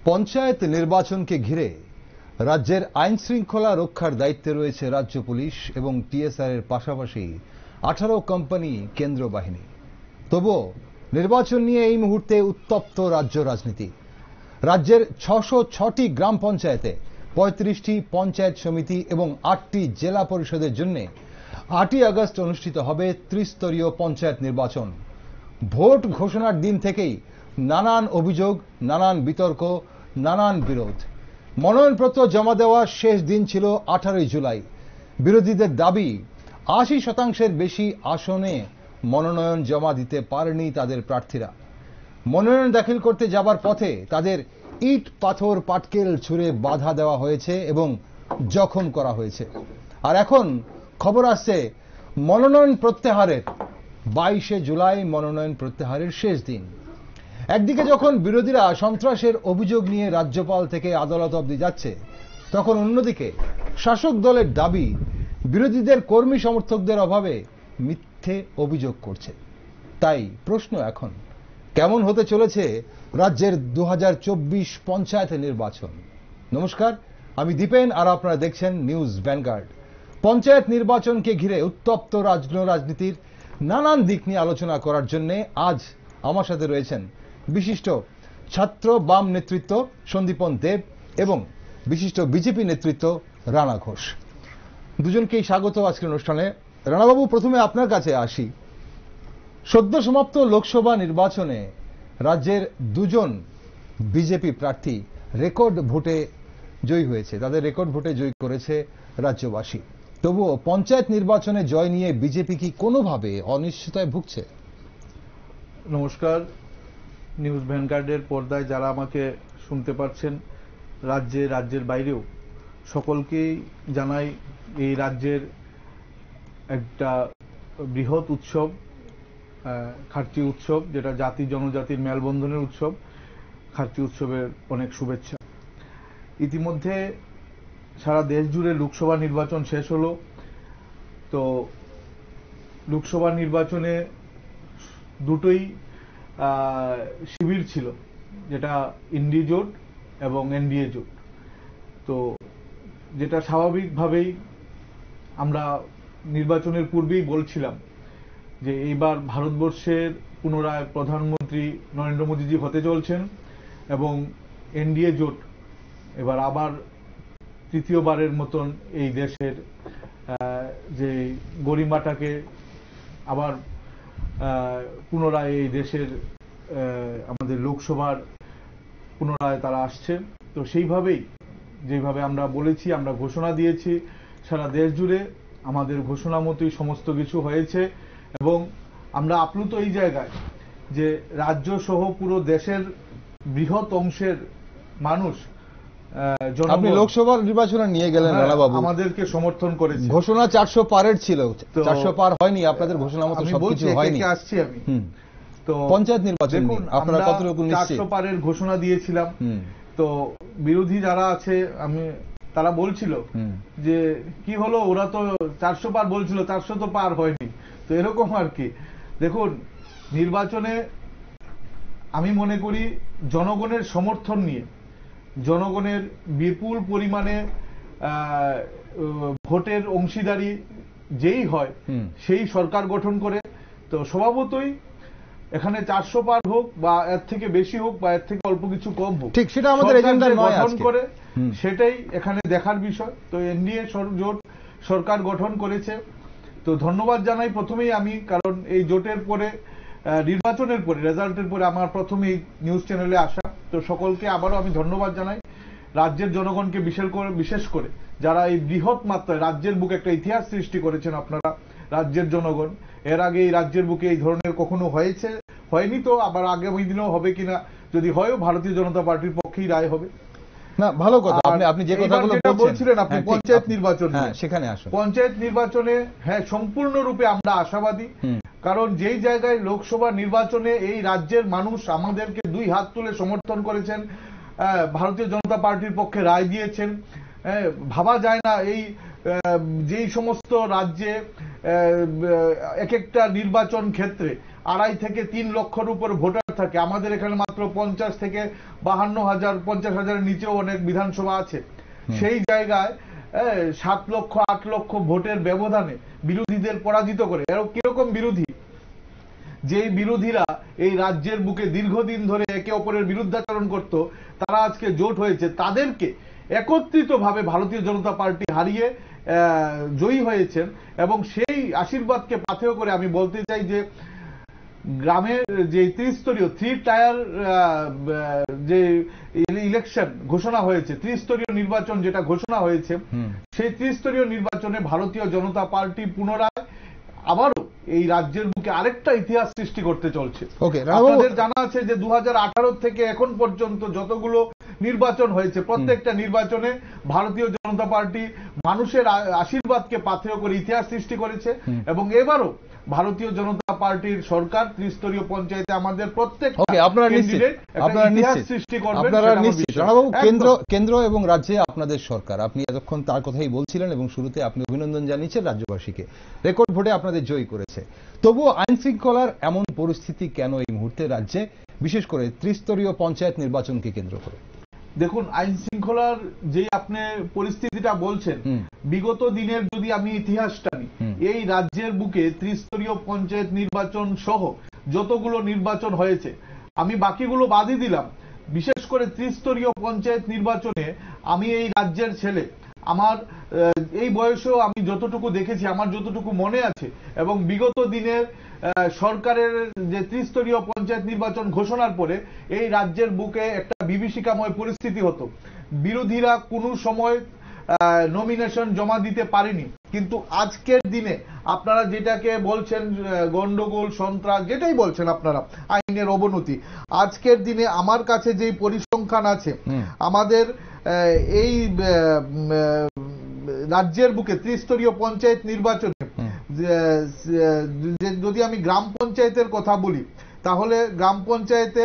পঞ্চায়েত নির্বাচনকে ঘিরে রাজ্যের আইন শৃঙ্খলা রক্ষার দায়িত্বে রয়েছে রাজ্য পুলিশ এবং টিএসআর এর পাশাপাশি 18 কোম্পানি কেন্দ্র বাহিনী। তবুও নির্বাচন নিয়ে এই মুহূর্তে উত্তপ্ত রাজ্য রাজনীতি। রাজ্যের 606টি গ্রাম পঞ্চায়েতে 35টি পঞ্চায়েত সমিতি এবং 8টি জেলা পরিষদের জন্য 8ই আগস্ট অনুষ্ঠিত হবে ত্রিস্তরীয় পঞ্চায়েত নির্বাচন। ভোট ঘোষণার দিন থেকেই নানান অভিযোগ, নানান বিতর্ক, নানান বিরোধ। মনোনয়নপত্র জমা দেওয়ার শেষ দিন ছিল 18ই জুলাই। বিরোধীদের দাবি 80% বেশি আসনে মনোনয়ন জমা দিতে পারেনি তাদের প্রার্থীরা। মনোনয়ন দাখিল করতে যাবার পথে তাদের ইট পাথর পাটকেল ছুঁড়ে বাধা দেওয়া হয়েছে এবং জখম করা হয়েছে। আর এখন খবর আসছে মনোনয়ন প্রত্যাহারের 22শে জুলাই মনোনয়ন প্রত্যাহারের শেষ দিন। একদিকে যখন বিরোধীরা সন্ত্রাসের অভিযোগ নিয়ে রাজ্যপাল থেকে আদালত অবধি যাচ্ছে, তখন অন্যদিকে শাসক দলের দাবি বিরোধীদের কর্মী সমর্থকদের অভাবে মিথ্যে অভিযোগ করছে। তাই প্রশ্ন এখন, কেমন হতে চলেছে রাজ্যের 2024 পঞ্চায়েত নির্বাচন? নমস্কার, আমি দীপেন আর আপনারা দেখছেন নিউজ ভ্যানগার্ড। পঞ্চায়েত নির্বাচনকে ঘিরে উত্তপ্ত রাজনীতির নানান দিক নিয়ে আলোচনা করার জন্য আজ আমার সাথে রয়েছেন বিশিষ্ট ছাত্র বাম নেতৃত্ব সন্দীপন দেব এবং বিশিষ্ট বিজেপি নেতৃত্ব রানা ঘোষ। দুজনকেই স্বাগত আজকের অনুষ্ঠানে। রানাবাবু, প্রথমে আপনার কাছে আসি। সদ্য সমাপ্ত লোকসভা নির্বাচনে রাজ্যের দুজন বিজেপি প্রার্থী রেকর্ড ভোটে জয়ী হয়েছে, তাদের রেকর্ড ভোটে জয়ী করেছে রাজ্যবাসী। তবুও পঞ্চায়েত নির্বাচনে জয় নিয়ে বিজেপি কি কোনোভাবে অনিশ্চয়তায় ভুগছে? নমস্কার, নিউজ ভ্যানগার্ডের পর্দায় যারা আমাকে শুনতে পাচ্ছেন, রাজ্যের বাইরেও সকলকেই জানাই এই রাজ্যের একটা বৃহৎ উৎসব, খার্চি উৎসব, যেটা জাতি জনজাতির মেলবন্ধনের উৎসব। খার্চি উৎসবের অনেক শুভেচ্ছা। ইতিমধ্যে সারা দেশ জুড়ে লোকসভা নির্বাচন শেষ হলো। তো লোকসভা নির্বাচনে দুটোই শিবির ছিল, যেটা ইন্ডি জোট এবং এনডিএ জোট। তো যেটা স্বাভাবিকভাবেই আমরা নির্বাচনের পূর্বেই বলছিলাম যে এইবার ভারতবর্ষের পুনরায় প্রধানমন্ত্রী নরেন্দ্র মোদীজি হতে চলছেন এবং এনডিএ জোট এবার আবার তৃতীয়বারের মতন এই দেশের যে গরিমাটাকে আবার পুনরায় এই দেশের আমাদের লোকসভার পুনরায় তারা আসছেন। তো সেইভাবেই যেভাবে আমরা বলেছি, আমরা ঘোষণা দিয়েছি, সারা দেশ জুড়ে আমাদের ঘোষণা মতোই সমস্ত কিছু হয়েছে এবং আমরা আপ্লুত এই জায়গায় যে রাজ্য সহ পুরো দেশের বৃহৎ অংশের মানুষ আপনি লোকসভা নির্বাচনে নিয়ে গেলেন রানাবাবু, আমাদেরকে সমর্থন করেছে। ঘোষণা 400 পারের ছিল, 400 পার হয়নি, আপনাদের ঘোষণা মতো সবকিছু হয়নি। আসছি আমি। তো পঞ্চায়েত নির্বাচন আপনারা কতটুকু নিশ্চিত? 400 পারের ঘোষণা দিয়েছিলাম। তো বিরোধী যারা আছে তারা বলছিল যে কি হলো, ওরা তো 400 পার বলছিল, 400 তো পার হয়নি। তো এরকম আর কি। দেখুন, নির্বাচনে আমি মনে করি জনগণের সমর্থন নিয়ে, জনগণের বিপুল পরিমাণে ভোটের অংশীদারি যেই হয় সেই সরকার গঠন করে। তো স্বভাবতই এখানে 400 পার হোক বা এর থেকে বেশি হোক বা এর থেকে অল্প কিছু কম হোক, ঠিক সেটা আমাদের এজেন্ডা নয় গঠন করে, সেটাই এখানে দেখার বিষয়। তো এনডিএ জোট সরকার গঠন করেছে। তো ধন্যবাদ জানাই প্রথমেই আমি, কারণ এই জোটের পরে নির্বাচনের পরে রেজাল্টের পরে আমার প্রথমেই নিউজ চ্যানেলে আসা। তো সকলকে আবারও আমি ধন্যবাদ জানাই। রাজ্যের জনগণকে বিশেষ করে যারা এই বৃহৎ মাত্রায় রাজ্যের বুকে একটা ইতিহাস সৃষ্টি করেছেন আপনারা, রাজ্যের জনগণ। এর আগে এই রাজ্যের বুকে এই ধরনের কখনো হয়নি, তো আবার আগামী দিনেও হবে কিনা, যদি হয়ও ভারতীয় জনতা পার্টির পক্ষেই রায় হবে। না, ভালো কথা। আপনি যে কথাগুলো বলছিলেন, আপনি পঞ্চায়েত নির্বাচন, সেখানে আসুন। পঞ্চায়েত নির্বাচনে সম্পূর্ণরূপে আমরা আশাবাদী। কারণ যেই জায়গায় লোকসভা নির্বাচনে এই রাজ্যের মানুষ আমাদেরকে দুই হাত তুলে সমর্থন করেছেন, ভারতীয় জনতা পার্টির পক্ষে রায় দিয়েছেন, ভাবা যায় না এই যেই সমস্ত রাজ্যে এক একটা নির্বাচন ক্ষেত্রে 2.5 থেকে 3 লক্ষের উপর ভোটার থাকে, আমাদের এখানে মাত্র 50 থেকে 52,000, 50,000-এর নিচেও অনেক বিধানসভা আছে। সেই জায়গায় 7 লক্ষ 8 লক্ষ ভোটের ব্যবধানে বিরোধীদের পরাজিত করে। কিরকম বিরোধী? যেই বিরোধীরা এই রাজ্যের বুকে দীর্ঘদিন ধরে একে অপরের বিরুদ্ধাচরণ করত, তারা আজকে জোট হয়েছে, তাদেরকে একত্রিতভাবে ভারতীয় জনতা পার্টি হারিয়ে জয়ী হয়েছেন। এবং সেই আশীর্বাদকে পাথেয় করে আমি বলতে চাই যে গ্রামের যে ত্রিস্তরীয় 3 টায়ার যে ইলেকশন ঘোষণা হয়েছে, ত্রিস্তরীয় নির্বাচন যেটা ঘোষণা হয়েছে, সেই ত্রিস্তরীয় নির্বাচনে ভারতীয় জনতা পার্টি পুনরায় আবারও এই রাজ্যের বুকে আরেকটা ইতিহাস সৃষ্টি করতে চলছে। আপনাদের জানা আছে যে 2018 থেকে এখন পর্যন্ত যতগুলো নির্বাচন হয়েছে, প্রত্যেকটা নির্বাচনে ভারতীয় জনতা পার্টি মানুষের আশীর্বাদকে পাথেয় করে ইতিহাস সৃষ্টি করেছে। এবং এবারও ভারতীয় জনতা পার্টির সরকার ত্রিস্তরীয় পঞ্চায়েতে আমাদের প্রত্যেকটা সৃষ্টি করবে। কেন্দ্র এবং রাজ্যে আপনাদের সরকার, আপনি এতক্ষণ তার কথাই বলছিলেন এবং শুরুতে আপনি অভিনন্দন জানিয়েছেন রাজ্যবাসীকে, রেকর্ড ভোটে আপনাদের জয়ী করেছে। তবুও আইন শৃঙ্খলার এমন পরিস্থিতি কেন এই মুহূর্তে রাজ্যে, বিশেষ করে ত্রিস্তরীয় পঞ্চায়েত নির্বাচনকে কেন্দ্র করে? দেখুন, আইন শৃঙ্খলার যে আপনি পরিস্থিতিটা বলছেন, বিগত দিনের যদি আমি ইতিহাসটা নিই, এই রাজ্যের বুকে ত্রিস্তরীয় পঞ্চায়েত নির্বাচন সহ যতগুলো নির্বাচন হয়েছে, আমি বাকিগুলো বাদই দিলাম, বিশেষ করে ত্রিস্তরীয় পঞ্চায়েত নির্বাচনে আমি এই রাজ্যের ছেলে, আমার এই বয়সেও আমি যতটুকু দেখেছি, আমার যতটুকু মনে আছে, এবং বিগত দিনের সরকারের যে ত্রিস্তরীয় পঞ্চায়েত নির্বাচন ঘোষণার পরে এই রাজ্যের বুকে একটা বিভীষিকাময় পরিস্থিতি হতো। বিরোধীরা কোনো সময় নমিনেশন জমা দিতে পারেনি। কিন্তু আজকের দিনে আপনারা যেটাকে বলছেন গন্ডগোল, সন্ত্রাস, যেটাই বলছেন আপনারা, আইনের অবনতি, আজকের দিনে আমার কাছে যে পরিসংখ্যান আছে, আমাদের এই রাজ্যের বুকে ত্রিস্তরীয় পঞ্চায়েত নির্বাচনে যদি আমি গ্রাম পঞ্চায়েতের কথা বলি, তাহলে গ্রাম পঞ্চায়েতে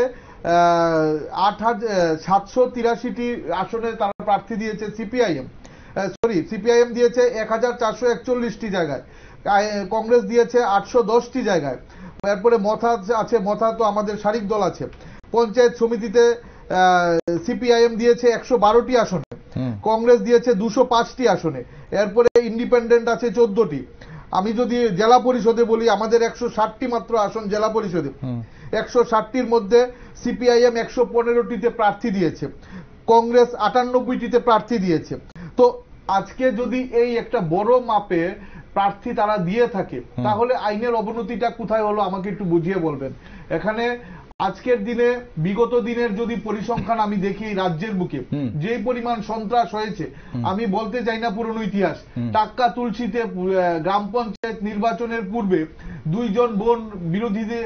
783টি আসনে তারা প্রার্থী দিয়েছে। সিপিআইএম দিয়েছে 1441টি জায়গায়, কংগ্রেস দিয়েছে 810টি জায়গায়। এরপরে মথা আছে, মথা তো আমাদের শারিক দল আছে। পঞ্চায়েত সমিতিতে সিপিআইএম দিয়েছে 112টি আসনে, কংগ্রেস দিয়েছে 205টি আসনে, এরপরে ইন্ডিপেন্ডেন্ট আছে 14টি। আমি যদি জেলা পরিষদে বলি, আমাদের 160টি মাত্র আসন জেলা পরিষদে, 160টির মধ্যে সিপিআইএম 115টিতে প্রার্থী দিয়েছে, কংগ্রেস 98টিতে প্রার্থী দিয়েছে। তো আজকে যদি এই একটা বড় মাপে প্রার্থী তারা দিয়ে থাকে, তাহলে আইনের অবনতিটা কোথায় হলো আমাকে একটু বুঝিয়ে বলবেন। এখানে আজকের দিনে বিগত দিনের যদি পরিসংখ্যান আমি দেখি রাজ্যের বুকে যে পরিমাণ সন্ত্রাস হয়েছে, আমি বলতে চাই না পুরনো ইতিহাস। টাক্কা তুলসীতে গ্রাম পঞ্চায়েত নির্বাচনের পূর্বে 2 জন বোন বিরোধীদের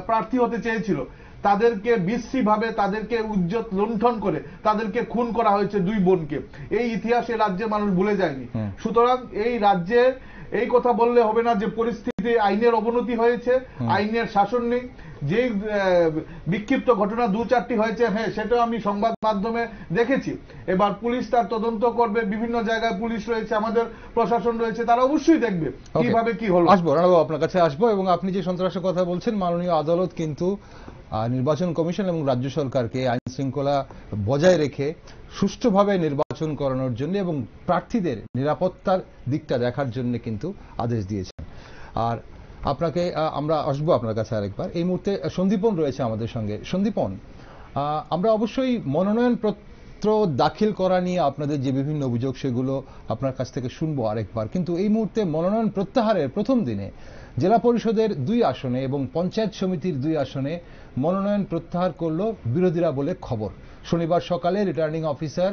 প্রার্থী হতে চেয়েছিল, তাদেরকে বিশ্রীভাবে তাদেরকে ইজ্জত লুণ্ঠন করে তাদেরকে খুন করা হয়েছে 2 বোনকে। এই ইতিহাসে রাজ্যের মানুষ ভুলে যায়নি। সুতরাং এই রাজ্যে এই কথা বললে হবে না যে পরিস্থিতি আইনের অবনতি হয়েছে, আইনের শাসন নেই। যে বিক্ষিপ্ত ঘটনা 2-4টি হয়েছে, হ্যাঁ, সেটাও আমি সংবাদ মাধ্যমে দেখেছি। এবার পুলিশ তার তদন্ত করবে, বিভিন্ন জায়গায় পুলিশ রয়েছে, আমাদের প্রশাসন রয়েছে, তারা অবশ্যই দেখবে কিভাবে কি হলো। আসবো রানাবাবু, আপনার কাছে আসবো। এবং আপনি যে সন্ত্রাসের কথা বলছেন, মাননীয় আদালত কিন্তু নির্বাচন কমিশন এবং রাজ্য সরকারকে আইন শৃঙ্খলা বজায় রেখে সুষ্ঠুভাবে নির্বাচন করানোর জন্য এবং প্রার্থীদের নিরাপত্তার দিকটা দেখার জন্য কিন্তু আদেশ দিয়েছেন। আর আপনাকে আমরা আসবো আপনার কাছে আরেকবার। এই মুহূর্তে সন্দীপন রয়েছে আমাদের সঙ্গে। সন্দীপন, আমরা অবশ্যই মনোনয়ন পত্র দাখিল করা নিয়ে আপনাদের যে বিভিন্ন অভিযোগ সেগুলো আপনার কাছ থেকে শুনবো আরেকবার, কিন্তু এই মুহূর্তে মনোনয়ন প্রত্যাহারের প্রথম দিনে জেলা পরিষদের 2 আসনে এবং পঞ্চায়েত সমিতির 2 আসনে মনোনয়ন প্রত্যাহার করলো বিরোধীরা বলে খবর। শনিবার সকালে রিটার্নিং অফিসার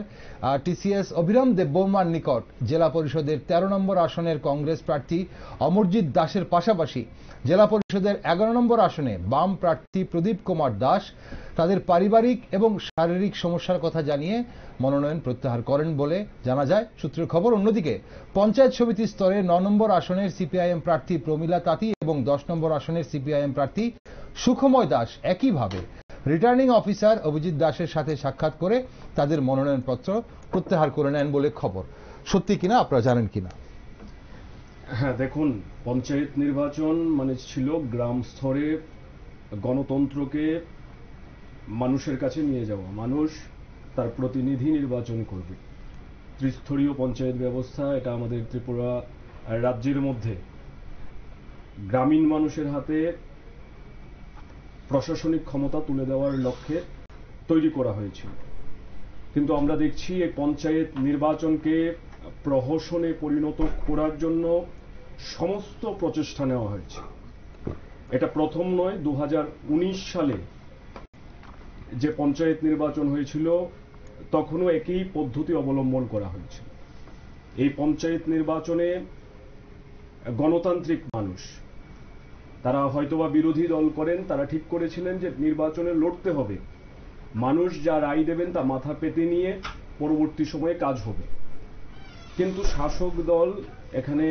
টিসিএস অভিরাম দেববর্মার নিকট জেলা পরিষদের 13 নম্বর আসনের কংগ্রেস প্রার্থী অমরজিৎ দাসের পাশাপাশি জেলা পরিষদের 11 নম্বর আসনে বাম প্রার্থী প্রদীপ কুমার দাস তাদের পারিবারিক এবং শারীরিক সমস্যার কথা জানিয়ে মনোনয়ন প্রত্যাহার করেন বলে জানা যায় সূত্রের খবর। অন্যদিকে পঞ্চায়েত সমিতি স্তরে 9 নম্বর আসনের সিপিআইএম প্রার্থী প্রমীলা তাঁতি এবং 10 নম্বর আসনের সিপিআইএম প্রার্থী সুখময় দাস একইভাবে রিটার্নিং অফিসার অভিজিৎ দাসের সাথে সাক্ষাৎ করে তাদের মনোনয়নপত্র প্রত্যাহার করে নেন বলে খবর। সত্যি কিনা আপনারা জানেন কিনা? হ্যাঁ, দেখুন, পঞ্চায়েত নির্বাচন মানে ছিল গ্রাম স্তরে গণতন্ত্রকে মানুষের কাছে নিয়ে যাওয়া। মানুষ তার প্রতিনিধি নির্বাচন করবে। ত্রিস্তরীয় পঞ্চায়েত ব্যবস্থা, এটা আমাদের ত্রিপুরা রাজ্যের মধ্যে গ্রামীণ মানুষের হাতে প্রশাসনিক ক্ষমতা তুলে দেওয়ার লক্ষ্যে তৈরি করা হয়েছিল। কিন্তু আমরা দেখছি এই পঞ্চায়েত নির্বাচনকে প্রহসনে পরিণত করার জন্য সমস্ত প্রচেষ্টা নেওয়া হয়েছে। এটা প্রথম নয়, 2019 সালে যে পঞ্চায়েত নির্বাচন হয়েছিল তখনও একই পদ্ধতি অবলম্বন করা হয়েছিল। এই পঞ্চায়েত নির্বাচনে গণতান্ত্রিক মানুষ, তারা হয়তোবা বিরোধী দল করেন, তারা ঠিক করেছিলেন যে নির্বাচনে লড়তে হবে, মানুষ যা রায় দেবেন তা মাথা পেতে নিয়ে পরবর্তী সময়ে কাজ হবে। কিন্তু শাসক দল এখানে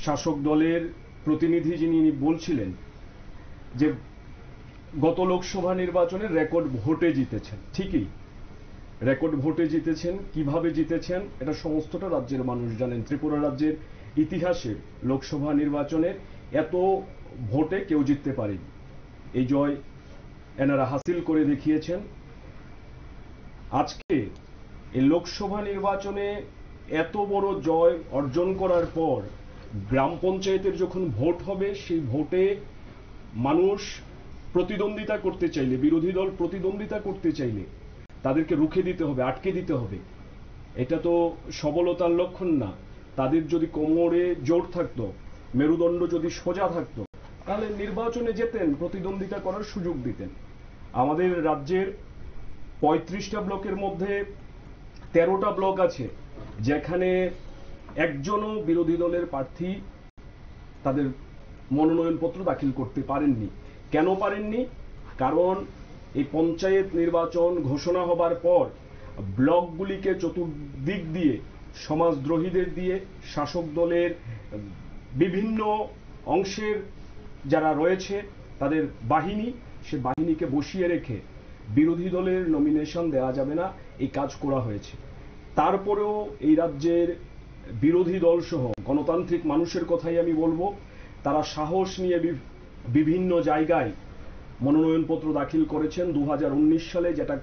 শাসক দলের প্রতিনিধি যিনি বলছিলেন যে গত লোকসভা নির্বাচনে রেকর্ড ভোটে জিতেছেন। ঠিকই, রেকর্ড ভোটে জিতেছেন। কিভাবে জিতেছেন এটা সমস্তটা রাজ্যের মানুষ জানেন। ত্রিপুরা রাজ্যের ইতিহাসে লোকসভা নির্বাচনে এত ভোটে কেউ জিততে পারেনি। এই জয় এনারা হাসিল করে দেখিয়েছেন। আজকে এই লোকসভা নির্বাচনে এত বড় জয় অর্জন করার পর গ্রাম পঞ্চায়েতের যখন ভোট হবে, সেই ভোটে মানুষ প্রতিদ্বন্দ্বিতা করতে চাইলে, বিরোধী দল প্রতিদ্বন্দ্বিতা করতে চাইলে তাদেরকে রুখে দিতে হবে, আটকে দিতে হবে। এটা তো সবলতার লক্ষণ না। তাদের যদি কোমরে জোর থাকতো, মেরুদণ্ড যদি সোজা থাকতো, তাহলে নির্বাচনে যেতেন, প্রতিদ্বন্দ্বিতা করার সুযোগ দিতেন। আমাদের রাজ্যের 35টা ব্লকের মধ্যে 13টা ব্লক আছে যেখানে একজনও বিরোধী দলের প্রার্থী তাদের মনোনয়নপত্র দাখিল করতে পারেননি। কেন পারেননি? কারণ এই পঞ্চায়েত নির্বাচন ঘোষণা হবার পর ব্লকগুলিকে চতুর্দিক দিয়ে সমাজদ্রোহীদের দিয়ে, শাসক দলের বিভিন্ন অংশের যারা রয়েছে তাদের বাহিনী, সে বাহিনীকে বসিয়ে রেখে বিরোধী দলের নমিনেশন দেওয়া যাবে না, এই কাজ করা হয়েছে। তারপরেও এই রাজ্যের বিরোধী দল সহ গণতান্ত্রিক মানুষের কথাই আমি বলবো, তারা সাহস নিয়ে বিভিন্ন জায়গায় মনোনয়নপত্র দাখিল করেছেন। 2019 সালে যেটা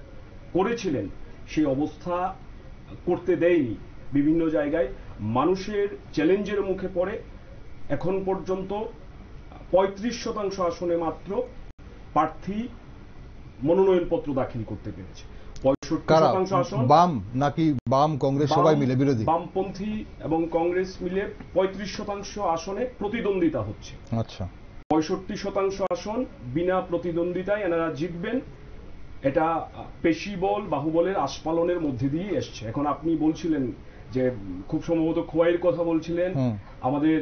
করেছিলেন সেই অবস্থা করতে দেয়নি। বিভিন্ন জায়গায় মানুষের চ্যালেঞ্জের মুখে পড়ে এখন পর্যন্ত 35% আসনে মাত্র প্রার্থী মনোনয়নপত্র দাখিল করতে পেরেছে। 65% আসন বাম নাকি বাম কংগ্রেস সবাই মিলে বিরোধী, বামপন্থী এবং কংগ্রেস মিলে 35% আসনে প্রতিদ্বন্দ্বিতা হচ্ছে। আচ্ছা, 65% আসন বিনা প্রতিদ্বন্দ্বিতায় এনারা জিতবেন। এটা পেশিবল বাহুবলের আস্ফালনের মধ্যে দিয়ে এসছে। এখন আপনি বলছিলেন যে খুব সম্ভবত খোয়াইয়ের কথা বলছিলেন, আমাদের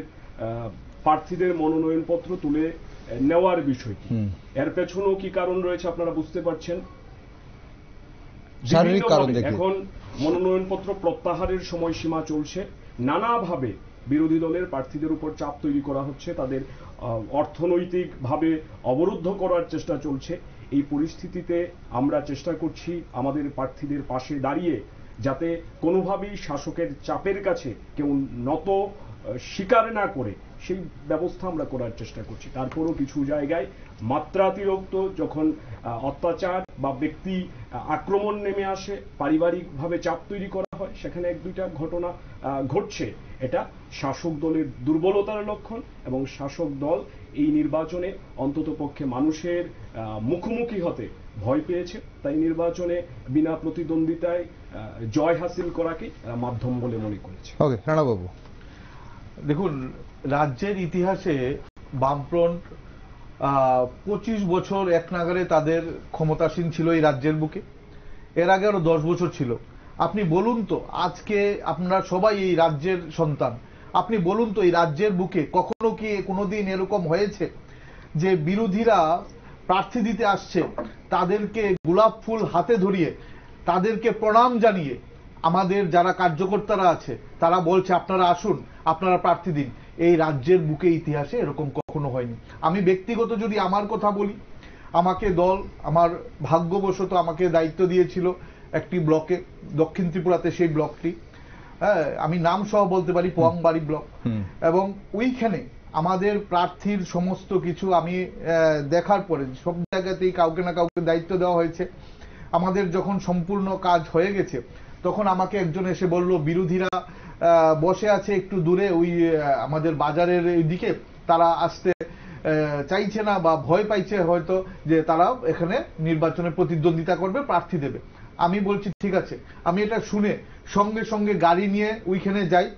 প্রার্থীদের মনোনয়নপত্র তুলে নেওয়ার বিষয়টি, এর পেছনেও কি কারণ রয়েছে আপনারা বুঝতে পারছেন। শারীরিক কারণ দেখে এখন মনোনয়নপত্র প্রত্যাহারের সময়সীমা চলছে। নানাভাবে বিরোধী দলের প্রার্থীদের উপর চাপ তৈরি করা হচ্ছে, তাদের অর্থনৈতিকভাবে অবরুদ্ধ করার চেষ্টা চলছে। এই পরিস্থিতিতে আমরা চেষ্টা করছি আমাদের প্রার্থীদের পাশে দাঁড়িয়ে যাতে কোনোভাবেই শাসকের চাপের কাছে কেউ নত স্বীকার না করে, সেই ব্যবস্থা আমরা করার চেষ্টা করছি। তারপরও কিছু জায়গায় মাত্রাতিরিক্ত যখন অত্যাচার বা ব্যক্তি আক্রমণ নেমে আসে, পারিবারিকভাবে চাপ তৈরি করা হয়, সেখানে এক দুইটা ঘটনা ঘটছে। এটা শাসক দলের দুর্বলতার লক্ষণ এবং শাসক দল এই নির্বাচনে অন্ততপক্ষে মানুষের মুখোমুখি হতে ভয় পেয়েছে। তাই নির্বাচনে বিনা প্রতিদ্বন্দ্বিতায় জয় হাসিল করাকে মাধ্যম বলে মনে করেছে। ওকে, রানাবাবু। দেখুন, রাজ্যের ইতিহাসে বামফ্রন্ট 25 বছর এক নাগারে তাদের ক্ষমতাসীন ছিল এই রাজ্যের বুকে। এর আগে আরো 10 বছর ছিল। আপনি বলুন তো, আজকে আপনারা সবাই এই রাজ্যের সন্তান, আপনি বলুন তো এই রাজ্যের বুকে কখনো কি কোনোদিন এরকম হয়েছে যে বিরোধীরা প্রার্থী দিতে আসছে, তাদেরকে গোলাপ ফুল হাতে ধরিয়ে, তাদেরকে প্রণাম জানিয়ে আমাদের যারা কার্যকর্তারা আছে তারা বলছে আপনারা আসুন, আপনারা প্রার্থী দিন? এই রাজ্যের বুকে ইতিহাসে এরকম কখনো হয়নি। আমি ব্যক্তিগত যদি আমার কথা বলি, আমাকে দল, আমার ভাগ্যবশত আমাকে দায়িত্ব দিয়েছিল একটি ব্লকে, দক্ষিণ ত্রিপুরাতে সেই ব্লকটি। হ্যাঁ, আমি নাম সহ বলতে পারি, পোয়াংবাড়ি ব্লক। এবং ওইখানে আমাদের প্রার্থীর সমস্ত কিছু আমি দেখার পরে সব জায়গাতেই কাউকে না কাউকে দায়িত্ব দেওয়া হয়েছে। আমাদের যখন সম্পূর্ণ কাজ হয়ে গেছে তখন আমাকে একজন এসে বলল, বিরোধীরা বসে আছে একটু দূরে ওই আমাদের বাজারের দিকে, তারা আসতে চাইছে না বা ভয় পাইছে হয়তো যে তারা এখানে নির্বাচনে প্রতিদ্বন্দ্বিতা করবে, প্রার্থী দেবে। আমি বলছি ঠিক আছে। আমি এটা শুনে সঙ্গে সঙ্গে গাড়ি নিয়ে ওইখানে যাই,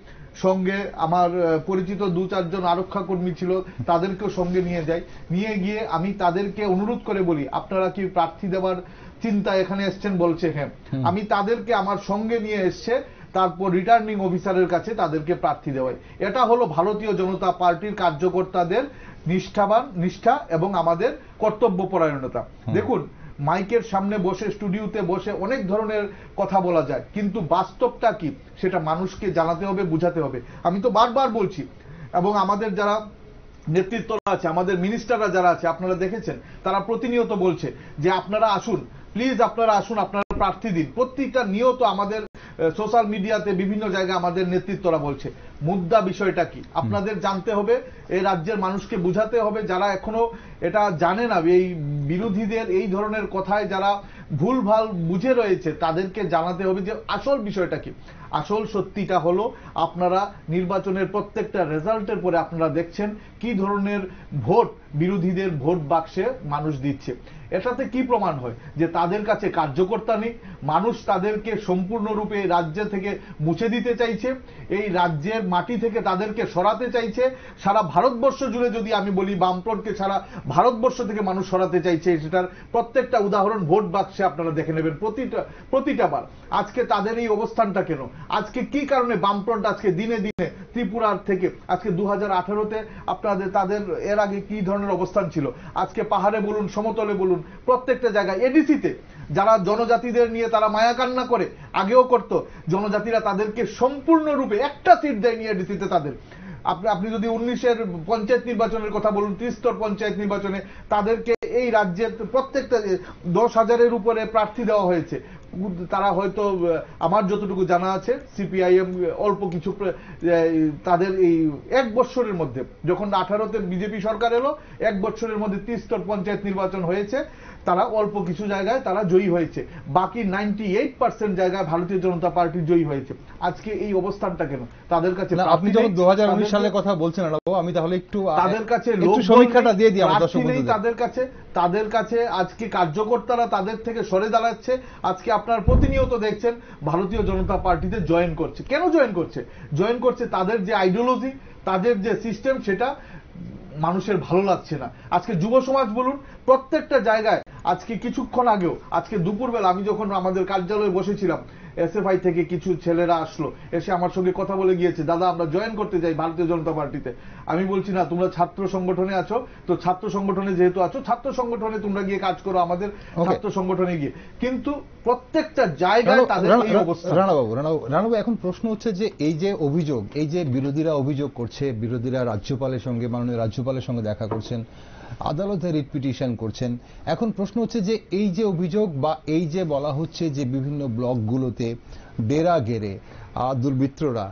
সঙ্গে আমার পরিচিত 2-4 জন আরক্ষা কর্মী ছিল, তাদেরকেও সঙ্গে নিয়ে যাই। নিয়ে গিয়ে আমি তাদেরকে অনুরোধ করে বলি, আপনারা কি প্রার্থী দেওয়ার চিন্তা এখানে এসছেন? বলছে হ্যাঁ। আমি তাদেরকে আমার সঙ্গে নিয়ে এসছে, তারপর রিটার্নিং অফিসারের কাছে তাদেরকে প্রার্থী দেওয়াই। এটা হলো ভারতীয় জনতা পার্টির কার্যকর্তাদের নিষ্ঠা এবং আমাদের কর্তব্যপরায়ণতা। দেখুন, মাইকের সামনে বসে, স্টুডিওতে বসে অনেক ধরনের কথা বলা যায়, কিন্তু বাস্তবটা কি সেটা মানুষকে জানাতে হবে, বুঝাতে হবে। আমি তো বারবার বলছি, এবং আমাদের যারা নেতৃত্বরা আছে, আমাদের মিনিস্টাররা যারা আছে, আপনারা দেখেছেন, তারা প্রতিনিয়ত বলছে যে আপনারা আসুন, প্লিজ আপনারা আসুন, আপনারা প্রার্থী দিন। প্রত্যেকটা নিয়ত আমাদের সোশ্যাল মিডিয়াতে বিভিন্ন জায়গায় আমাদের নেতৃত্বরা বলছে। মুদ্রা বিষয়টা কি আপনাদের জানতে হবে, এই রাজ্যের মানুষকে বুঝাতে হবে, যারা এখনো এটা জানে না, এই বিরোধীদের এই ধরনের কথায় যারা ভুলভাল বুঝে রয়েছে, তাদেরকে জানাতে হবে যে আসল বিষয়টা কি। আসল সত্যিটা হলো, আপনারা নির্বাচনের প্রত্যেকটা রেজাল্টের পরে আপনারা দেখছেন কি ধরনের ভোট বিরোধীদের ভোট বাক্সে মানুষ দিচ্ছে। এটাতে কি প্রমাণ হয়? যে তাদের কাছে কার্যকর্তা নেই, মানুষ তাদেরকে সম্পূর্ণরূপে রাজ্য থেকে মুছে দিতে চাইছে, এই রাজ্যের মাটি থেকে তাদেরকে সরাতে চাইছে। সারা ভারতবর্ষ জুড়ে যদি আমি বলি, বামফ্রন্টকে সারা ভারতবর্ষ থেকে মানুষ সরাতে চাইছে, সেটার প্রত্যেকটা উদাহরণ ভোট বাক্সে আপনারা দেখে নেবেন প্রতিটা বার। আজকে তাদের এই অবস্থানটা কেন? আজকে কি কারণে বামফ্রন্ট আজকে দিনে দিনে ত্রিপুরার থেকে আজকে 2018-তে আপনাদের তাদের এর আগে কি ধরনের অবস্থান ছিল, আজকে পাহাড়ে বলুন, সমতলে বলুন, প্রত্যেকটা জায়গায় এডিসিতে যারা জনজাতিদের নিয়ে তারা মায়া কান্না করে, আগেও করত, জনজাতিরা তাদেরকে সম্পূর্ণরূপে একটা সিট দেয়নি এডিসিতে তাদের। আপনি যদি 19-এর পঞ্চায়েত নির্বাচনের কথা বলুন, ত্রিস্তর পঞ্চায়েত নির্বাচনে তাদেরকে এই রাজ্যের প্রত্যেকটা 10,000-এর উপরে প্রার্থী দেওয়া হয়েছে। তারা হয়তো, আমার যতটুকু জানা আছে, সিপিআইএম অল্প কিছু, তাদের এই 1 বছরের মধ্যে, যখন 18-তে বিজেপি সরকার এলো, 1 বছরের মধ্যে 30স্তর পঞ্চায়েত নির্বাচন হয়েছে, তারা অল্প কিছু জায়গায় তারা জয়ী হয়েছে, বাকি 98% জায়গায় ভারতীয় জনতা পার্টি জয়ী হয়েছে। আজকে এই অবস্থানটা কেন? তাদের কাছে আপনি যখন 2019 সালের কথা বলছেন, আমি তাহলে একটু তাদের কাছে সমীক্ষাটা দিয়ে দিই আমার দর্শক বন্ধুদের। তাদের কাছে আজকে কার্যকর্তারা তাদের থেকে সরে দাঁড়াচ্ছে। আজকে আপনার প্রতিনিয়ত দেখছেন ভারতীয় জনতা পার্টিতে জয়েন করছে। কেন জয়েন করছে? জয়েন করছে তাদের যে আইডিওলজি, তাদের যে সিস্টেম, সেটা মানুষের ভালো লাগছে না। আজকে যুব সমাজ বলুন, প্রত্যেকটা জায়গায়, আজকে কিছুক্ষণ আগেও, আজকে দুপুরবেলা আমি যখন আমাদের কার্যালয়ে বসেছিলাম, এসএফআই থেকে কিছু ছেলেরা আসলো, এসে আমার সঙ্গে কথা বলে গিয়েছে, দাদা আমরা জয়েন করতে চাই ভারতীয় জনতা পার্টিতে। আমি বলছি না, তোমরা ছাত্র সংগঠনে আছো, তো ছাত্র সংগঠনে যেহেতু আছো, ছাত্র সংগঠনে তোমরা গিয়ে কাজ করো, আমাদের ছাত্র সংগঠনে গিয়ে। কিন্তু প্রত্যেকটা জায়গায় তাদের এই অবস্থা। রানাবাবু, এখন প্রশ্ন হচ্ছে যে এই যে অভিযোগ, এই যে বিরোধীরা অভিযোগ করছে, বিরোধীরা রাজ্যপালের সঙ্গে, মাননীয় রাজ্যপালের সঙ্গে দেখা করছেন, আদালতে রিট পিটিশন করছেন, এখন প্রশ্ন হচ্ছে যে এই যে অভিযোগ বা এই যে বলা হচ্ছে যে বিভিন্ন ব্লকগুলোতে ডেরা গেড়ে দুর্বৃত্তরা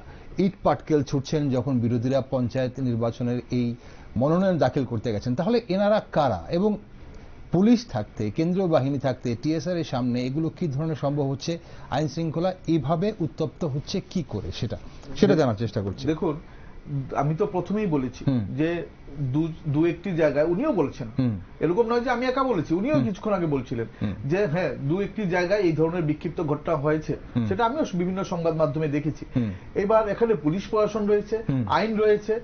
ইট পাটকেল ছুটছেন যখন বিরোধীরা পঞ্চায়েত নির্বাচনের এই মনোনয়ন দাখিল করতে গেছেন, তাহলে এনারা কারা? এবং পুলিশ থাকতে, কেন্দ্রীয় বাহিনী থাকতে, টিএসআর এর সামনে এগুলো কি ধরনের সম্ভব হচ্ছে? আইন শৃঙ্খলা এইভাবে উত্তপ্ত হচ্ছে কি করে, সেটা জানার চেষ্টা করছি। দেখুন, আমি তো প্রথমেই বলেছি যে দু একটি জায়গায়, উনিও বলছেন, এরকম নয় যে আমি একা বলেছি, উনিও কিছুক্ষণ আগে বলছিলেন যে হ্যাঁ, দু একটি জায়গায় এই ধরনের বিক্ষিপ্ত ঘটনা হয়েছে, সেটা আমিও বিভিন্ন সংবাদ মাধ্যমে দেখেছি। এবার এখানে পুলিশ প্রশাসন রয়েছে, আইন রয়েছে,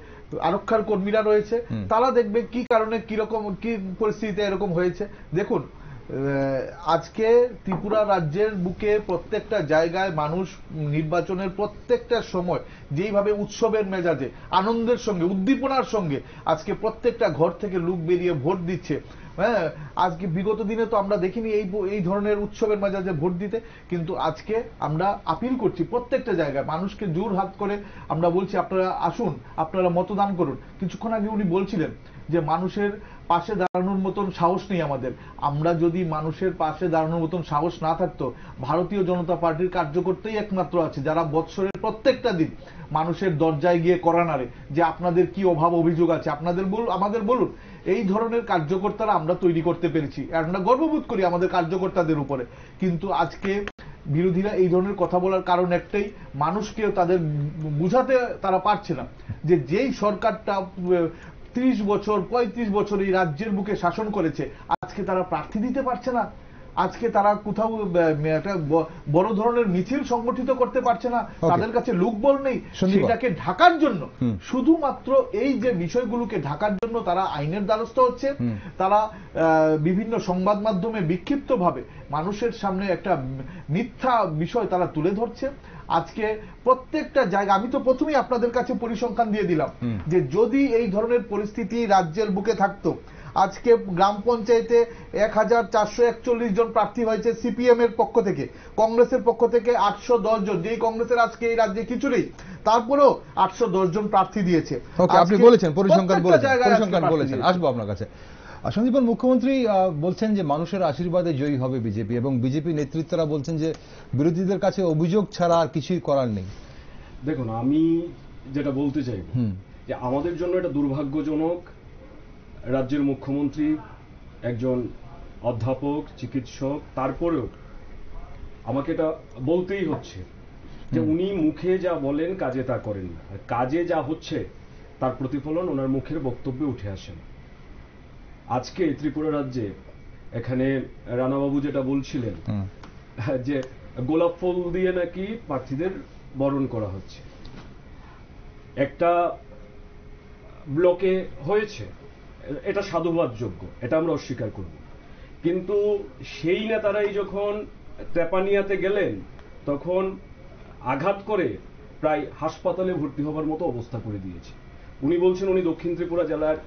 আরক্ষার কর্মীরা রয়েছে, তারা দেখবে কি কারণে, কিরকম, কি পরিস্থিতিতে এরকম হয়েছে। দেখুন, আজকে ত্রিপুরা রাজ্যের বুকে প্রত্যেকটা জায়গায় মানুষ নির্বাচনের প্রত্যেকটা সময় যেইভাবে উৎসবের মেজাজে, আনন্দের সঙ্গে, উদ্দীপনার সঙ্গে আজকে প্রত্যেকটা ঘর থেকে লোক বেরিয়ে ভোট দিচ্ছে। হ্যাঁ, আজকে বিগত দিনে তো আমরা দেখিনি এই ধরনের উৎসবের মেজাজে ভোট দিতে, কিন্তু আজকে আমরা আপিল করছি প্রত্যেকটা জায়গায় মানুষকে জোর হাত করে আমরা বলছি আপনারা আসুন, আপনারা মতদান করুন। কিছুক্ষণ আগে উনি বলছিলেন যে মানুষের পাশে দাঁড়ানোর মতন সাহস নেই আমাদের। আমরা যদি মানুষের পাশে দাঁড়ানোর মতন সাহস না থাকতো, ভারতীয় জনতা পার্টির কার্যকর্তাই একমাত্র আছে যারা বৎসরের প্রত্যেকটা দিন মানুষের দরজায় গিয়ে কড়া নাড়ে যে আপনাদের কি অভাব অভিযোগ আছে, আমাদের বলুন। এই ধরনের কার্যকর্তারা আমরা তৈরি করতে পেরেছি, আমরা গর্ববোধ করি আমাদের কার্যকর্তাদের উপরে। কিন্তু আজকে বিরোধীরা এই ধরনের কথা বলার কারণ একটাই, মানুষকে তাদের বুঝাতে তারা পারছে না যে যেই সরকারটা 30 বছর 35 বছর এই রাজ্যের বুকে শাসন করেছে, আজকে তারা প্রার্থী দিতে পারছে না, আজকে তারা কোথাও একটা বড় ধরনের মিছিল সংগঠিত করতে পারছে না, তাদের কাছে লোকবল নেই। সেটাকে ঢাকার জন্য, শুধুমাত্র এই যে বিষয়গুলোকে ঢাকার জন্য তারা আইনের দ্বারস্থ হচ্ছে, তারা বিভিন্ন সংবাদ মাধ্যমে বিক্ষিপ্তভাবে মানুষের সামনে একটা মিথ্যা বিষয় তারা তুলে ধরছে। আজকে প্রত্যেকটা জায়গা, আমি তো প্রথমেই আপনাদের কাছে পরিসংখ্যান দিয়ে দিলাম যে যদি এই ধরনের পরিস্থিতি রাজ্যের বুকে থাকতো, আজকে গ্রাম পঞ্চায়েতে 1441 জন প্রার্থী হয়েছে সিপিএম এর পক্ষ থেকে, কংগ্রেসের পক্ষ থেকে 810 জন, যেই কংগ্রেসের আজকে এই রাজ্যে কিছু নেই, তারপরেও 810 জন প্রার্থী দিয়েছে। আপনি বলেছেন পরিসংখ্যান বলেছেন, আসবো আপনার কাছে। সন্দীপন, মুখ্যমন্ত্রী বলছেন যে মানুষের আশীর্বাদে জয়ী হবে বিজেপি, এবং বিজেপি নেতৃত্বরা বলছেন যে বিরোধীদের কাছে অভিযোগ ছাড়া আর কিছুই করার নেই। দেখুন, আমি যেটা বলতে চাই যে আমাদের জন্য এটা দুর্ভাগ্যজনক, রাজ্যের মুখ্যমন্ত্রী একজন অধ্যাপক, চিকিৎসক, তারপরেও আমাকে এটা বলতেই হচ্ছে যে উনি মুখে যা বলেন কাজে তা করেন না, আর কাজে যা হচ্ছে তার প্রতিফলন ওনার মুখের বক্তব্যে উঠে আসে না। আজকে ত্রিপুরা রাজ্যে এখানে রানাবাবু যেটা বলছিলেন যে গোলাপ ফুল দিয়ে নাকি প্রার্থীদের বরণ করা হচ্ছে, একটা ব্লকে হয়েছে, এটা সাধুবাদযোগ্য, এটা আমরা অস্বীকার করব। কিন্তু সেই নেতারাই যখন তেপানিয়াতে গেলেন তখন আঘাত করে প্রায় হাসপাতালে ভর্তি হবার মতো অবস্থা করে দিয়েছে। উনি বলছেন উনি দক্ষিণ ত্রিপুরা জেলার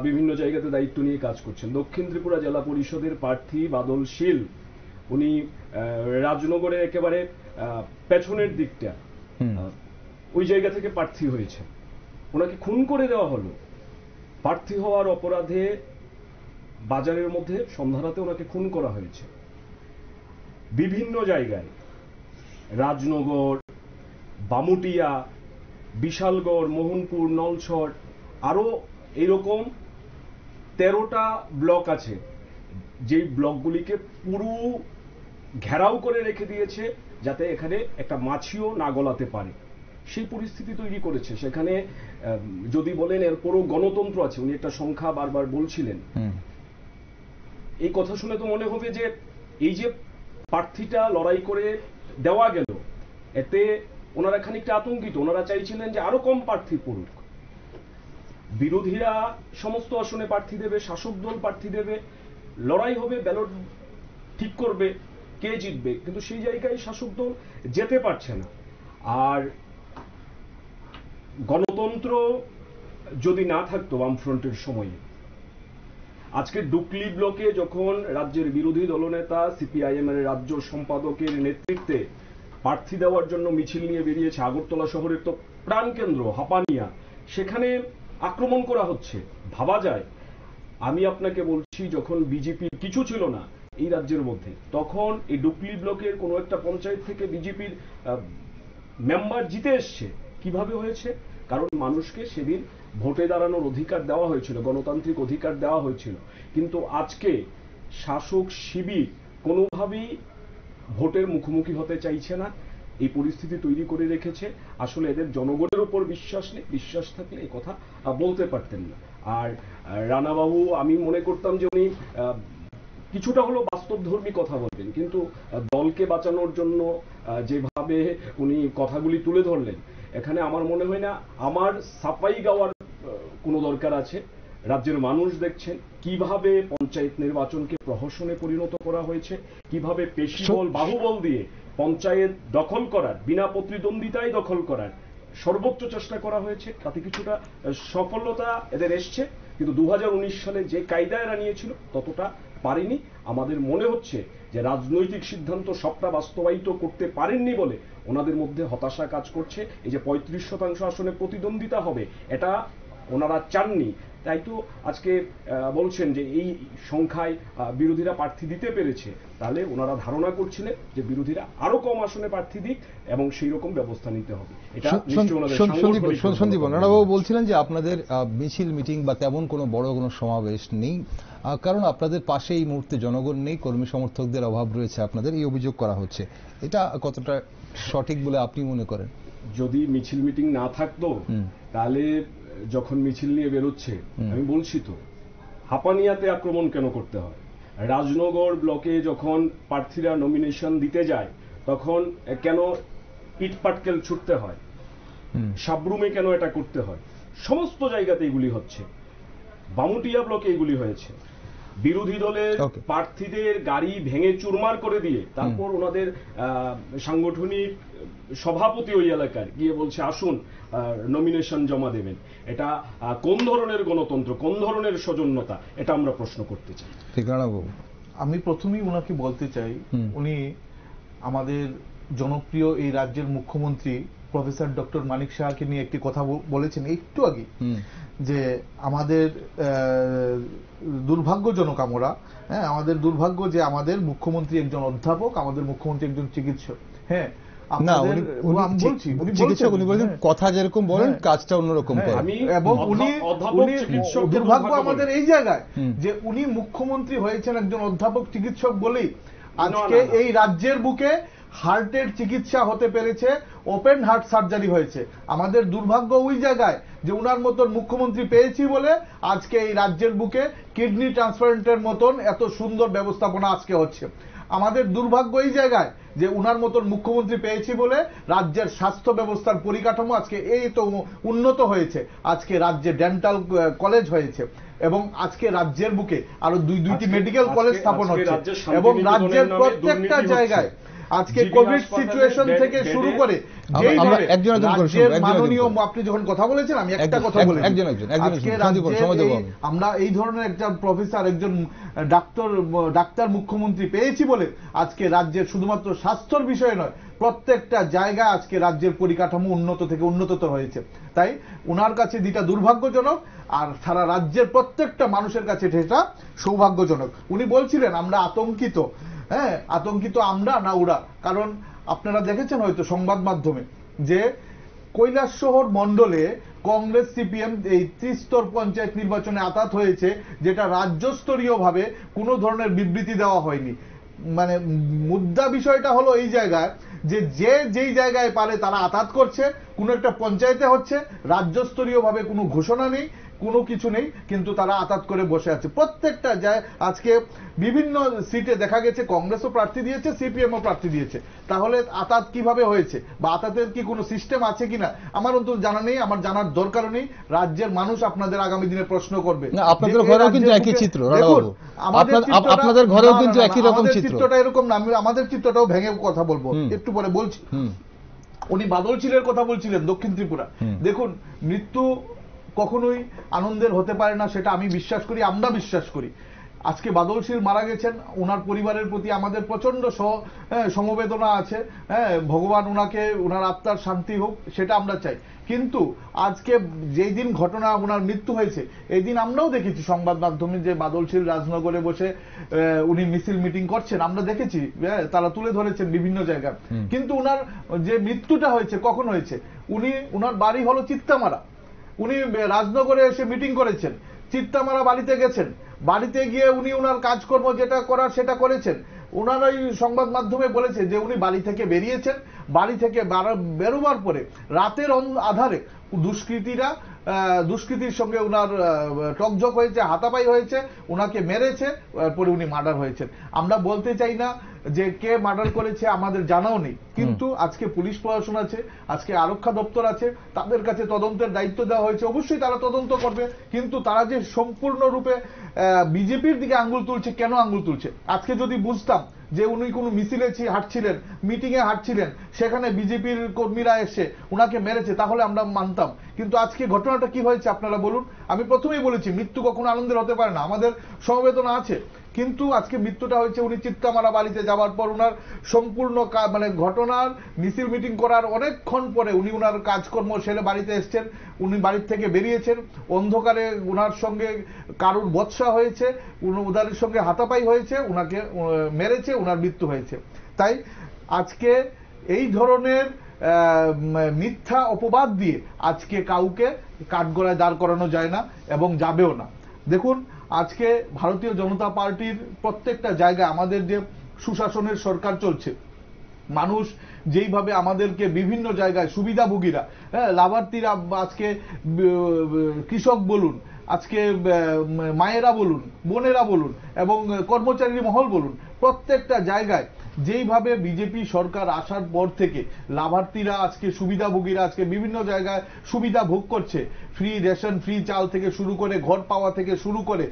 বিভিন্ন জায়গাতে দায়িত্ব নিয়ে কাজ করছেন। দক্ষিণ ত্রিপুরা জেলা পরিষদের প্রার্থী বাদল শীল, উনি রাজনগরের একেবারে পেছনের দিকটা ওই জায়গা থেকে প্রার্থী হয়েছে, ওনাকে খুন করে দেওয়া হলো। প্রার্থী হওয়ার অপরাধে বাজারের মধ্যে সন্ধ্যারাতে ওনাকে খুন করা হয়েছে। বিভিন্ন জায়গায় রাজনগর, বামুটিয়া, বিশালগড়, মোহনপুর, নলছড়, আরো এরকম 13টা ব্লক আছে যেই ব্লকগুলিকে পুরো ঘেরাও করে রেখে দিয়েছে যাতে এখানে একটা মাছিও না গলাতে পারে, সেই পরিস্থিতি তৈরি করেছে। সেখানে যদি বলেন এরপরও গণতন্ত্র আছে, উনি একটা সংখ্যা বারবার বলছিলেন। এই কথা শুনে তো মনে হবে যে এই যে প্রার্থীটা লড়াই করে দেওয়া গেল, এতে ওনারা খানিকটা আতঙ্কিত, ওনারা চাইছিলেন যে আরো কম প্রার্থী পড়ুক। বিরোধীরা সমস্ত আসনে প্রার্থী দেবে, শাসক দল প্রার্থী দেবে, লড়াই হবে, ব্যালট ঠিক করবে কে জিতবে, কিন্তু সেই জায়গায় শাসক দল যেতে পারছে না। আর গণতন্ত্র যদি না থাকতো বামফ্রন্টের সময়ে, আজকে ডুকলি ব্লকে যখন রাজ্যের বিরোধী দলনেতা সিপিআইএম এর রাজ্য সম্পাদকের নেতৃত্বে প্রার্থী দেওয়ার জন্য মিছিল নিয়ে বেরিয়েছে, আগরতলা শহরের তো প্রাণকেন্দ্র হাপানিয়া, সেখানে আক্রমণ করা হচ্ছে। ভাবা যায়, আমি আপনাকে বলছি যখন বিজেপির কিছু ছিল না এই রাজ্যের মধ্যে, তখন এই ডুকলি ব্লকের কোনো একটা পঞ্চায়েত থেকে বিজেপির মেম্বার জিতে এসছে। কিভাবে হয়েছে? কারণ মানুষকে সেদিন ভোটে দাঁড়ানোর অধিকার দেওয়া হয়েছিল, গণতান্ত্রিক অধিকার দেওয়া হয়েছিল। কিন্তু আজকে শাসক শিবির কোনোভাবেই ভোটের মুখোমুখি হতে চাইছে না, এই পরিস্থিতি তৈরি করে রেখেছে। আসলে এদের জনগণের উপর বিশ্বাস নেই, বিশ্বাস থাকলে এই কথা বলতে পারতেন না। আর রানাবাবু, আমি মনে করতাম যে উনি কিছুটা হলো বাস্তবধর্মী কথা বলবেন, কিন্তু দলকে বাঁচানোর জন্য যেভাবে উনি কথাগুলি তুলে ধরলেন, এখানে আমার মনে হয় না আমার সাফাই গাওয়ার কোনো দরকার আছে। রাজ্যের মানুষ দেখছেন কিভাবে পঞ্চায়েত নির্বাচনকে প্রহসনে পরিণত করা হয়েছে, কিভাবে পেশিবল বাহুবল দিয়ে পঞ্চায়েত দখল করার, বিনা প্রতিদ্বন্দ্বিতায় দখল করার সর্বোচ্চ চেষ্টা করা হয়েছে। তাতে কিছুটা সফলতা এদের এসছে, কিন্তু 2019 সালে যে কায়দা এরা নিয়েছিল ততটা পারেনি। আমাদের মনে হচ্ছে যে রাজনৈতিক সিদ্ধান্ত সবটা বাস্তবায়িত করতে পারেননি বলে ওনাদের মধ্যে হতাশা কাজ করছে। এই যে 35% আসনে প্রতিদ্বন্দ্বিতা হবে, এটা ওনারা চাননি। তাই তো আজকে বলছেন যে এই সংখ্যায় বিরোধীরা প্রার্থী দিতে পেরেছে, তাহলে ওনারা ধারণা করছিলেন যে বিরোধীরা আরো কম আসনে প্রার্থী দিক এবং সেই রকম ব্যবস্থা নিতে হবে। এটা নিশ্চয়ই ওনাদের সন্দীপ রানাবাবু বলছিলেন যে আপনাদের মিছিল মিটিং বা তেমন কোনো বড় কোনো সমাবেশ নেই, কারণ আপনাদের পাশে এই মুহূর্তে জনগণ নেই, কর্মী সমর্থকদের অভাব রয়েছে আপনাদের, এই অভিযোগ করা হচ্ছে। এটা কতটা সঠিক বলে আপনি মনে করেন? যদি মিছিল মিটিং না থাকতো তাহলে যখন মিছিল নিয়ে বেরোচ্ছে, আমি বলছি তো হাপানিয়াতে আক্রমণ কেন করতে হয়, রাজনগর ব্লকে যখন প্রার্থীরা নমিনেশন দিতে যায় তখন কেন ইট পাটকেল ছুটতে হয়, সাবরুমে কেন এটা করতে হয়, সমস্ত জায়গাতে এগুলি হচ্ছে। বামুটিয়া ব্লকে এগুলি হয়েছে, বিরোধী দলের প্রার্থীদের গাড়ি ভেঙে চুরমার করে দিয়ে তারপর ওনাদের সাংগঠনিক সভাপতি ওই এলাকায় গিয়ে বলছে আসুন নমিনেশন জমা দেবেন। এটা কোন ধরনের গণতন্ত্র, কোন ধরনের সৌজন্যতা, এটা আমরা প্রশ্ন করতে চাই। আমি প্রথমেই ওনাকে বলতে চাই, উনি আমাদের জনপ্রিয় এই রাজ্যের মুখ্যমন্ত্রী প্রফেসর ডক্টর মানিক সাহাকে নিয়ে একটি কথা বলেছেন একটু আগে, যে আমাদের দুর্ভাগ্যজনক আমরা, হ্যাঁ আমাদের দুর্ভাগ্য যে আমাদের মুখ্যমন্ত্রী একজন অধ্যাপক, আমাদের মুখ্যমন্ত্রী একজন চিকিৎসক। হ্যাঁ কথা যেরকম বলেন কাজটা অন্যরকম করেন, এবং উনি দুর্ভাগ্য আমাদের এই জায়গায় যে উনি মুখ্যমন্ত্রী হয়েছেন একজন অধ্যাপক চিকিৎসক বলেই আজকে এই রাজ্যের বুকে হার্টের চিকিৎসা হতে পেরেছে, ওপেন হার্ট সার্জারি হয়েছে। আমাদের দুর্ভাগ্য ওই জায়গায় যে উনার মতন মুখ্যমন্ত্রী পেয়েছি বলে আজকে এই রাজ্যের বুকে কিডনি ট্রান্সপ্লান্টের মতন এত সুন্দর ব্যবস্থাপনা আজকে হচ্ছে। আমাদের দুর্ভাগ্য এই জায়গায় যে উনার মতন মুখ্যমন্ত্রী পেয়েছি বলে রাজ্যের স্বাস্থ্য ব্যবস্থার পরিকাঠামো আজকে এই তো উন্নত হয়েছে, আজকে রাজ্যে ডেন্টাল কলেজ হয়েছে এবং আজকে রাজ্যের বুকে আরো দুইটি মেডিকেল কলেজ স্থাপন হচ্ছে এবং রাজ্যের প্রত্যেকটা জায়গায় আজকে কোভিড সিচুয়েশন থেকে শুরু করে মাননীয়, আপনি যখন কথা বলেছেন আমি একটা কথা বলি, আমরা এই ধরনের একজন প্রফেসর, একজন ডাক্তার মুখ্যমন্ত্রী পেয়েছি বলে আজকে রাজ্যের শুধুমাত্র স্বাস্থ্যের বিষয় নয়, প্রত্যেকটা জায়গায় আজকে রাজ্যের পরিকাঠামো উন্নত থেকে উন্নততর হয়েছে। তাই উনার কাছে যেটা দুর্ভাগ্যজনক আর সারা রাজ্যের প্রত্যেকটা মানুষের কাছে সেটা সৌভাগ্যজনক। উনি বলছিলেন আমরা আতঙ্কিত, হ্যাঁ আতঙ্কিত আমরা না ওরা, কারণ আপনারা দেখেছেন হয়তো সংবাদ মাধ্যমে যে কৈলাসহর মণ্ডলে কংগ্রেস সিপিএম এই ত্রিস্তর পঞ্চায়েত নির্বাচনে আতাত হয়েছে, যেটা রাজ্যস্তরীয় ভাবে কোনো ধরনের বিবৃতি দেওয়া হয়নি। মানে মুদ্রা বিষয়টা হলো এই জায়গায় যে যেই জায়গায় পারে তারা আতাত করছে, কোনো একটা পঞ্চায়েতে হচ্ছে, রাজ্যস্তরীয় ভাবে কোনো ঘোষণা নেই, কোনো কিছু নেই, কিন্তু তারা আতাত করে বসে আছে। প্রত্যেকটা যায় আজকে বিভিন্ন সিটে দেখা গেছে কংগ্রেসও প্রার্থী দিয়েছে, সিপিএমও প্রার্থী দিয়েছে। তাহলে আতাত কিভাবে হয়েছে বা আতাতের কি কোনো সিস্টেম আছে কিনা আমার অন্তত জানা নেই, আমার জানার দরকারও নেই। রাজ্যের মানুষ আপনাদের আগামী দিনে প্রশ্ন করবে। আপনাদের ঘরেও কিন্তু একই চিত্র, আপনাদের ঘরেও কিন্তু একই রকম চিত্রটা এরকম না, আমি আমাদের চিত্রটাও ভেঙে কথা বলবো একটু পরে বলছি। উনি বাদলশীলের কথা বলছিলেন দক্ষিণ ত্রিপুরা। দেখুন, মৃত্যু কখনোই আনন্দের হতে পারে না, সেটা আমি বিশ্বাস করি, আমরা বিশ্বাস করি। আজকে বাদলশীল মারা গেছেন, ওনার পরিবারের প্রতি আমাদের প্রচন্ড সমবেদনা আছে। হ্যাঁ, ভগবান ওনাকে, ওনার আত্মার শান্তি হোক, সেটা আমরা চাই। কিন্তু আজকে যেই দিন ঘটনা ওনার মৃত্যু হয়েছে, এই দিন আমরাও দেখেছি সংবাদ মাধ্যমে যে বাদলশীল রাজনগরে বসে উনি মিছিল মিটিং করছেন, আমরা দেখেছি, তারা তুলে ধরেছেন বিভিন্ন জায়গায়। কিন্তু ওনার যে মৃত্যুটা হয়েছে কখন হয়েছে, ওনার বাড়ি হলো চিত্তামারা, উনি রাজনগরে এসে মিটিং করেছেন, চিত্তামারা বাড়িতে গেছেন, বাড়িতে গিয়ে উনি ওনার কাজকর্ম যেটা করার সেটা করেছেন। ওনারাই সংবাদ মাধ্যমে বলেছে যে উনি বাড়ি থেকে বেরিয়েছেন, বাড়ি থেকে বেরোবার পরে রাতের আধারে দুষ্কৃতির সঙ্গে উনার টকঝক হয়েছে, হাতাপাই হয়েছে, উনাকে মেরেছে, পরে উনি মার্ডার হয়েছেন। আমরা বলতে চাই না যে কে মার্ডার করেছে, আমাদের জানাও নেই, কিন্তু আজকে পুলিশ প্রশাসন আছে, আজকে আরক্ষা দপ্তর আছে, তাদের কাছে তদন্তের দায়িত্ব দেওয়া হয়েছে, অবশ্যই তারা তদন্ত করবে। কিন্তু তারা যে সম্পূর্ণরূপে বিজেপির দিকে আঙ্গুল তুলছে, কেন আঙ্গুল তুলছে? আজকে যদি বুঝতাম যে উনি কোনো মিছিলে হাঁটছিলেন, মিটিং এ হাঁটছিলেন, সেখানে বিজেপির কর্মীরা এসে উনাকে মেরেছে, তাহলে আমরা মানতাম। কিন্তু আজকে ঘটনাটা কি হয়েছে আপনারা বলুন। আমি প্রথমেই বলেছি মৃত্যু কখনো আনন্দের হতে পারে না, আমাদের সমবেদনা আছে, কিন্তু আজকে মৃত্যুটা হয়েছে উনি চিত্তামারা বাড়িতে যাওয়ার পর উনার সম্পূর্ণ মানে ঘটনার মিছিল মিটিং করার অনেকক্ষণ পরে উনি উনার কাজকর্ম সেরে বাড়িতে এসছেন, উনি বাড়ির থেকে বেরিয়েছেন, অন্ধকারে উনার সঙ্গে কারুর বৎসা হয়েছে, উনার সঙ্গে হাতাপাই হয়েছে, উনাকে মেরেছে, উনার মৃত্যু হয়েছে। তাই আজকে এই ধরনের মিথ্যা অপবাদ দিয়ে আজকে কাউকে কাঠগড়ায় দাঁড় করানো যায় না এবং যাবেও না। দেখুন আজকে ভারতীয় জনতা পার্টির প্রত্যেকটা জায়গায় আমাদের যে সুশাসনের সরকার চলছে, মানুষ যেইভাবে আমাদেরকে বিভিন্ন জায়গায় সুবিধাভোগীরা, লাভার্থীরা, আজকে কৃষক বলুন, আজকে মায়েরা বলুন, বোনেরা বলুন এবং কর্মচারী মহল বলুন, প্রত্যেকটা জায়গায় যেইভাবে বিজেপি সরকার আসার পর থেকে লাভার্থীরা আজকে সুবিধাভোগীরা আজকে বিভিন্ন জায়গায় সুবিধা ভোগ করছে, ফ্রি রেশন, ফ্রি চাল থেকে শুরু করে ঘর পাওয়া থেকে শুরু করে,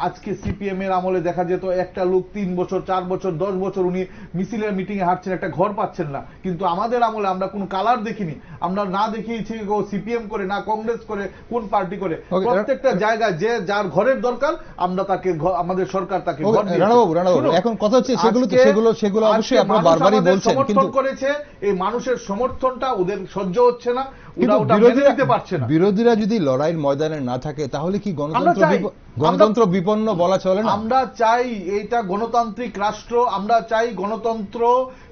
আজকে সিপিএম এর আমলে দেখা যেত একটা লোক 3 বছর 4 বছর 10 বছর উনি মিছিলের মিটিং এ হাঁটছেন, একটা ঘর পাচ্ছেন না। কিন্তু আমাদের আমলে আমরা কোনো কালার দেখিনি, আমরা না দেখিয়েছি ও সিপিএম করে না কংগ্রেস করে কোন পার্টি করে, প্রত্যেকটা জায়গায় যে যার ঘরের দরকার আমরা তাকে আমাদের সরকার তাকে ঘর দিয়েছে। রানাবাবু এখন কথা হচ্ছে সেগুলো অবশ্যই আপনারা বারবারই বলছেন, কিন্তু করেছে এই মানুষের সমর্থনটা ওদের সহ্য হচ্ছে না, বিরোধীরা যদি লড়াইয়ের ময়দানে না থাকে তাহলে কি গণতন্ত্র বিপন্ন বলা চলে না? আমরা চাই এইটা গণতান্ত্রিক রাষ্ট্র, আমরা চাই গণতন্ত্র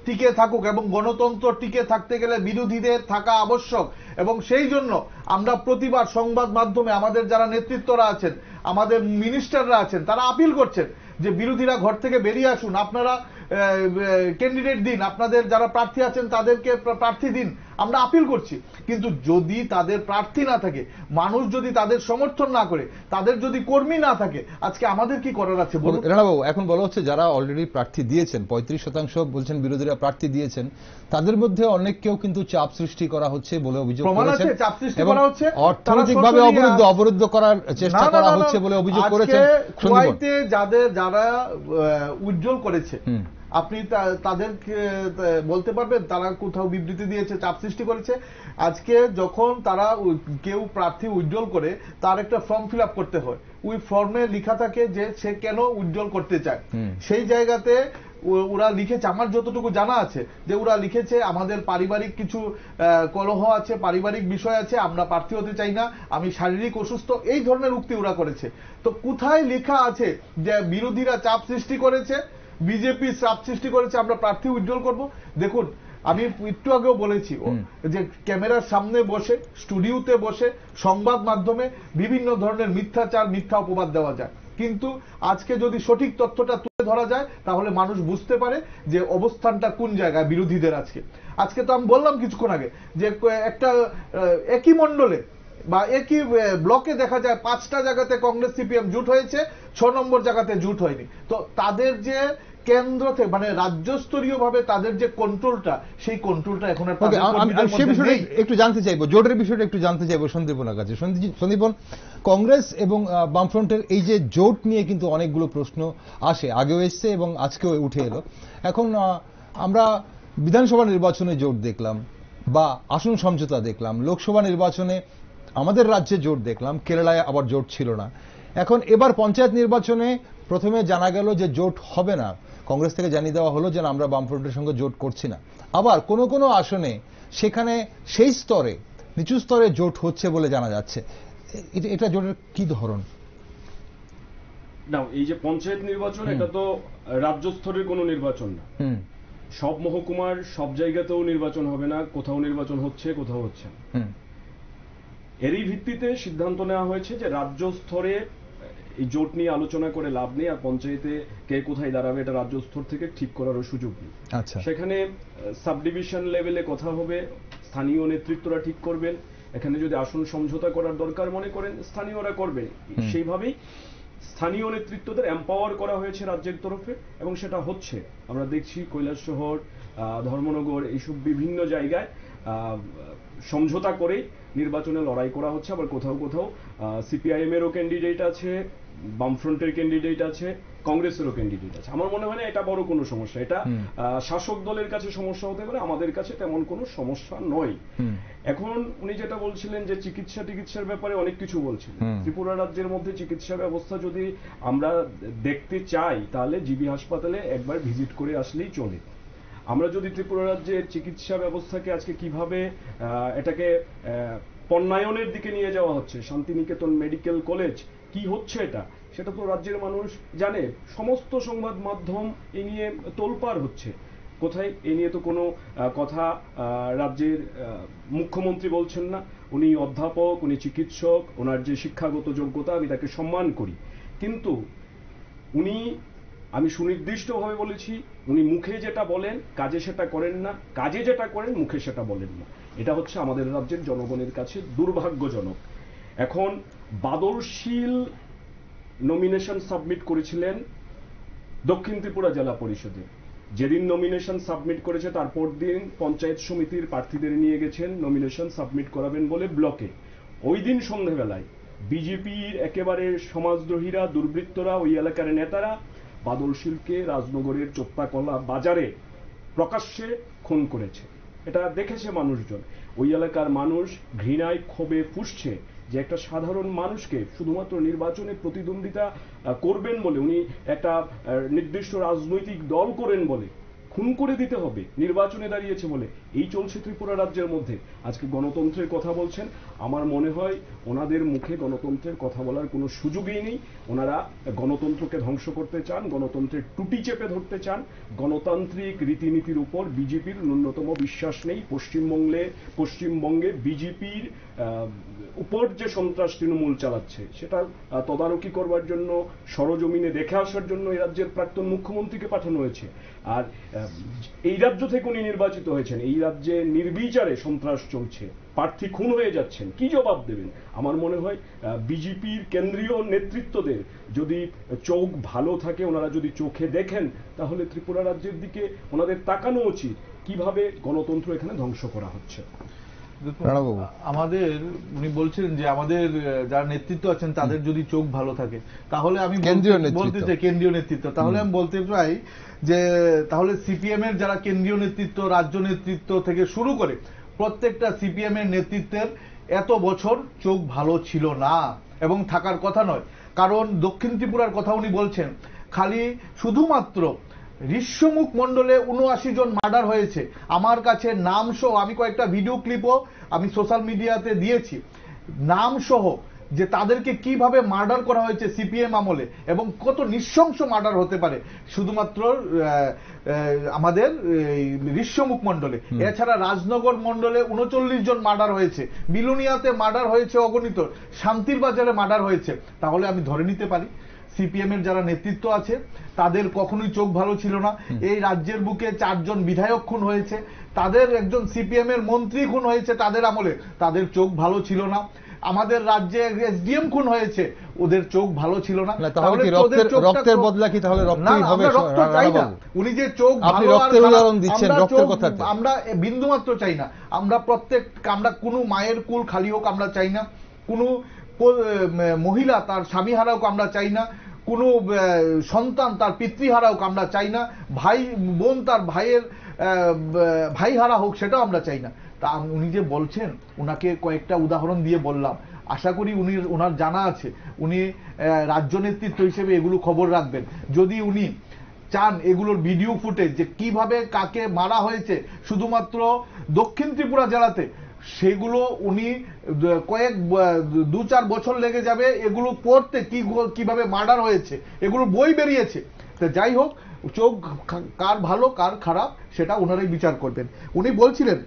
টিকে থাকুক এবং গণতন্ত্র টিকে থাকতে গেলে বিরোধীদের থাকা আবশ্যক। এবং সেই জন্য আমরা প্রতিবার সংবাদ মাধ্যমে আমাদের যারা নেতৃত্বরা আছেন, আমাদের মিনিস্টাররা আছেন, তারা আপিল করছেন যে বিরোধীরা ঘর থেকে বেরিয়ে আসুন, আপনারা ক্যান্ডিডেট দিন, আপনাদের যারা প্রার্থী আছেন তাদেরকে প্রার্থী দিন, আমরা আপিল করছি। কিন্তু যদি তাদের প্রার্থী না থাকে, মানুষ যদি তাদের সমর্থন না করে, তাদের যদি কর্মী না থাকে, আজকে আমাদের কি করার আছে বলুন? রানাবাবু এখন বলা হচ্ছে যারা অলরেডি প্রার্থী দিয়েছেন, 35% বলছেন বিরোধীরা প্রার্থী দিয়েছেন, তাদের মধ্যে অনেককেও কিন্তু চাপ সৃষ্টি করা হচ্ছে বলে অভিযোগ করেছেন, এবং অর্থনৈতিকভাবে অবরুদ্ধ করার চেষ্টা করা হচ্ছে বলে অভিযোগ করেছেন। কুয়েতে যারা উজ্জ্বল করেছে, আপনি তাদেরকে বলতে পারবেন তারা কোথাও বিবৃতি দিয়েছে, চাপ সৃষ্টি করেছে? আজকে যখন তারা কেউ প্রার্থী উজ্জ্বল করে তার একটা ফর্ম ফিল আপ করতে হয়, ওই ফর্মে লেখা থাকে যে সে কেন উজ্জ্বল করতে চায়। সেই জায়গাতে ওরা লিখেছে, আমার যতটুকু জানা আছে যে ওরা লিখেছে আমাদের পারিবারিক কিছু কলহ আছে, পারিবারিক বিষয় আছে, আমরা প্রার্থী হতে চাই না, আমি শারীরিক অসুস্থ, এই ধরনের উক্তি ওরা করেছে। তো কোথায় লেখা আছে যে বিরোধীরা চাপ সৃষ্টি করেছে, বিজেপি চাপ সৃষ্টি করেছে আমরা প্রার্থী উজ্জ্বল করব? দেখুন আমি একটু আগেও বলেছি যে ক্যামেরার সামনে বসে, স্টুডিওতে বসে সংবাদ মাধ্যমে বিভিন্ন ধরনের মিথ্যাচার, মিথ্যা অপবাদ দেওয়া যায়, কিন্তু আজকে যদি সঠিক তথ্যটা তুলে ধরা যায় তাহলে মানুষ বুঝতে পারে যে অবস্থানটা কোন জায়গায় বিরোধীদের। আজকে তো আমি বললাম কিছুক্ষণ আগে যে একটা একই মণ্ডলে বা একই ব্লকে দেখা যায় 5টা জায়গাতে কংগ্রেস সিপিএম জোট হয়েছে, 6 নম্বর জায়গাতে জোট হয়নি। তো তাদের যে কেন্দ্র থেকে মানে রাজ্যস্তরীয় ভাবে তাদের যে কন্ট্রোলটা, সেই কন্ট্রোলটা এখন একটু জানতে চাইবো, জোটের বিষয়টা একটু জানতে চাইবো সন্দীপনের কাছে। সন্দীপন, কংগ্রেস এবং বামফ্রন্টের এই যে জোট নিয়ে কিন্তু অনেকগুলো প্রশ্ন আসে, আগেও এসছে এবং আজকেও উঠে এলো। এখন আমরা বিধানসভা নির্বাচনে জোট দেখলাম বা আসন সমঝোতা দেখলাম, লোকসভা নির্বাচনে আমাদের রাজ্যে জোট দেখলাম, কেরালায় আবার জোট ছিল না। এখন এবার পঞ্চায়েত নির্বাচনে প্রথমে জানা গেল যে জোট হবে না, কংগ্রেস থেকে জানিয়ে দেওয়া হলো যে আমরা বামফ্রন্টের সঙ্গে জোট করছি না। আবার কোনো কোনো আসনে সেখানে সেই স্তরে, নিচু স্তরে জোট হচ্ছে বলে জানা যাচ্ছে। এটা জোটের কি ধরন? না, এই যে পঞ্চায়েত নির্বাচন, এটা তো রাজ্য স্তরের কোনো নির্বাচন না। সব মহকুমার সব জায়গাতেও নির্বাচন হবে না, কোথাও নির্বাচন হচ্ছে, কোথাও হচ্ছে না। এরই ভিত্তিতে সিদ্ধান্ত নেওয়া হয়েছে যে রাজ্য স্তরে এই জোট নিয়ে আলোচনা করে লাভ নেই, আর পঞ্চায়েতে কে কোথায় দাঁড়াবে এটা রাজ্য স্তর থেকে ঠিক করারও সুযোগ নেই। সেখানে সাব ডিভিশন লেভেলে কথা হবে, স্থানীয় নেতৃত্বরা ঠিক করবেন, এখানে যদি আসন সমঝোতা করার দরকার মনে করেন স্থানীয়রা করবে। সেইভাবেই স্থানীয় নেতৃত্বদের এম্পাওয়ার করা হয়েছে রাজ্যের তরফে এবং সেটা হচ্ছে। আমরা দেখছি কৈলাসহর, ধর্মনগর, এইসব বিভিন্ন জায়গায় সমঝোতা করে নির্বাচনে লড়াই করা হচ্ছে। আবার কোথাও কোথাও সিপিআইএম এরও ক্যান্ডিডেট আছে, বামফ্রন্টের ক্যান্ডিডেট আছে, কংগ্রেসেরও ক্যান্ডিডেট আছে। আমার মনে হয় না এটা বড় কোনো সমস্যা, এটা শাসক দলের কাছে সমস্যা হতে পারে, আমাদের কাছে তেমন কোনো সমস্যা নয়। এখন উনি যেটা বলছিলেন যে চিকিৎসার ব্যাপারে অনেক কিছু বলছিলেন। ত্রিপুরা রাজ্যের মধ্যে চিকিৎসা ব্যবস্থা যদি আমরা দেখতে চাই তাহলে জিবি হাসপাতালে একবার ভিজিট করে আসলেই চলে। আমরা যদি ত্রিপুরা রাজ্যের চিকিৎসা ব্যবস্থাকে আজকে কিভাবে এটাকে পণ্যায়নের দিকে নিয়ে যাওয়া হচ্ছে, শান্তিনিকেতন মেডিকেল কলেজ কি হচ্ছে সেটা তো রাজ্যের মানুষ জানে, সমস্ত সংবাদ মাধ্যম এ নিয়ে তোলপাড় হচ্ছে। কোথায় এ নিয়ে তো কোনো কথা রাজ্যের মুখ্যমন্ত্রী বলছেন না। উনি অধ্যাপক, উনি চিকিৎসক, ওনার যে শিক্ষাগত যোগ্যতা আমি তাকে সম্মান করি, কিন্তু উনি, আমি সুনির্দিষ্টভাবে বলেছি, উনি মুখে যেটা বলেন কাজে সেটা করেন না, কাজে যেটা করেন মুখে সেটা বলেন না। এটা হচ্ছে আমাদের রাজ্যের জনগণের কাছে দুর্ভাগ্যজনক। এখন বাদল শীল নমিনেশন সাবমিট করেছিলেন দক্ষিণ ত্রিপুরা জেলা পরিষদে। যেদিন নমিনেশন সাবমিট করেছে তারপর দিন পঞ্চায়েত সমিতির প্রার্থীদের নিয়ে গেছেন নমিনেশন সাবমিট করাবেন বলে ব্লকে। ওই দিন সন্ধ্যাবেলায় বিজেপির একেবারে সমাজদ্রোহীরা, দুর্বৃত্তরা, ওই এলাকার নেতারা বাদল শীলকে রাজনগরের চোপ্পাকলা বাজারে প্রকাশ্যে খুন করেছে। এটা দেখেছে মানুষজন। ওই এলাকার মানুষ ঘৃণায় ক্ষোভে ফুঁসছে যে একটা সাধারণ মানুষকে শুধুমাত্র নির্বাচনে প্রতিদ্বন্দ্বিতা করবেন বলে, উনি একটা নির্দিষ্ট রাজনৈতিক দল করেন বলে খুন করে দিতে হবে, নির্বাচনে দাঁড়িয়েছে বলে। এই চলছে ত্রিপুরা রাজ্যের মধ্যে। আজকে গণতন্ত্রের কথা বলছেন, আমার মনে হয় ওনাদের মুখে গণতন্ত্রের কথা বলার কোনো সুযোগই নেই। ওনারা গণতন্ত্রকে ধ্বংস করতে চান, গণতন্ত্রের টুটি চেপে ধরতে চান। গণতান্ত্রিক রীতিনীতির উপর বিজেপির ন্যূনতম বিশ্বাস নেই। পশ্চিমবঙ্গে বিজেপির উপর যে সন্ত্রাস তৃণমূল চালাচ্ছে সেটা তদারকি করবার জন্য, সরজমিনে দেখে আসার জন্য এই রাজ্যের প্রাক্তন মুখ্যমন্ত্রীকে পাঠানো হয়েছে। আর এই রাজ্য থেকে উনি নির্বাচিত হয়েছেন, এই রাজ্যে নির্বিচারে সন্ত্রাস চলছে, প্রার্থী খুন হয়ে যাচ্ছেন, কি জবাব দেবেন? আমার মনে হয় বিজেপির কেন্দ্রীয় নেতৃত্বদের যদি চোখ ভালো থাকে, ওনারা যদি চোখে দেখেন, তাহলে ত্রিপুরা রাজ্যের দিকে ওনাদের তাকানো উচিত কিভাবে গণতন্ত্র এখানে ধ্বংস করা হচ্ছে। আমাদের, উনি বলছিলেন যে আমাদের যারা নেতৃত্ব আছেন তাদের যদি চোখ ভালো থাকে, তাহলে আমি বলতে চাই কেন্দ্রীয় নেতৃত্ব, তাহলে আমি বলতে চাই যে তাহলে সিপিএম এর যারা কেন্দ্রীয় নেতৃত্ব, রাজ্য নেতৃত্ব থেকে শুরু করে প্রত্যেকটা সিপিএম এর নেতৃত্বের এত বছর চোখ ভালো ছিল না এবং থাকার কথা নয়। কারণ দক্ষিণ ত্রিপুরার কথা উনি বলছেন, খালি শুধুমাত্র ঋষ্যমুখ মণ্ডলে ৭৯ জন মার্ডার হয়েছে। আমার কাছে নাম সহ, আমি কয়েকটা ভিডিও ক্লিপও আমি সোশ্যাল মিডিয়াতে দিয়েছি, নাম সহ যে তাদেরকে কিভাবে মার্ডার করা হয়েছে সিপিএম আমলে এবং কত নৃশংস মার্ডার হতে পারে শুধুমাত্র আমাদের ঋষ্যমুখ মণ্ডলে। এছাড়া রাজনগর মণ্ডলে ৩৯ জন মার্ডার হয়েছে, বিলুনিয়াতে মার্ডার হয়েছে অগণিত, শান্তির বাজারে মার্ডার হয়েছে। তাহলে আমি ধরে নিতে পারি সিপিএম এর যারা নেতৃত্ব আছে তাদের কখনোই চোখ ভালো ছিল না। এই রাজ্যের বুকে ৪ জন বিধায়ক খুন হয়েছে, তাদের একজন সিপিএম এর মন্ত্রী খুন হয়েছে তাদের আমলে, তাদের চোখ ভালো ছিল না। আমাদের রাজ্যে এসডিএম খুন হয়েছে, ওদের চোখ ভালো ছিল না। তাহলে রক্তের বদলা কি তাহলে রক্তই হবে? রক্ত চাই না, উনি যে চোখ ভালো, রক্তের উদাহরণ দিচ্ছেন, রক্তের কথা আমরা বিন্দুমাত্র চাই না। আমরা আমরা কোনো মায়ের কুল খালি হোক আমরা চাই না, কোনো মহিলা তার স্বামী হারাওক আমরা চাই না, কোনো সন্তান তার পিতৃ হারাওক আমরা চাই না, ভাই বোন তার ভাই হারা হোক সেটাও আমরা চাই না। তা উনি যে বলছেন, উনাকে কয়েকটা উদাহরণ দিয়ে বললাম, আশা করি ওনার জানা আছে, উনি রাজ্য নেতৃত্ব হিসেবে এগুলো খবর রাখবেন। যদি উনি চান এগুলোর ভিডিও ফুটেজ যে কিভাবে কাকে মারা হয়েছে শুধুমাত্র দক্ষিণ ত্রিপুরা জেলাতে, সেগুলো উনি কয়েক ২-৪ বছর লেগে যাবে এগুলো পড়তে, কিভাবে মার্ডার হয়েছে, এগুলো বই বেরিয়েছে। তো যাই হোক, চোখ কার ভালো কার খারাপ সেটা ওনারাই বিচার করবেন। উনি বলছিলেন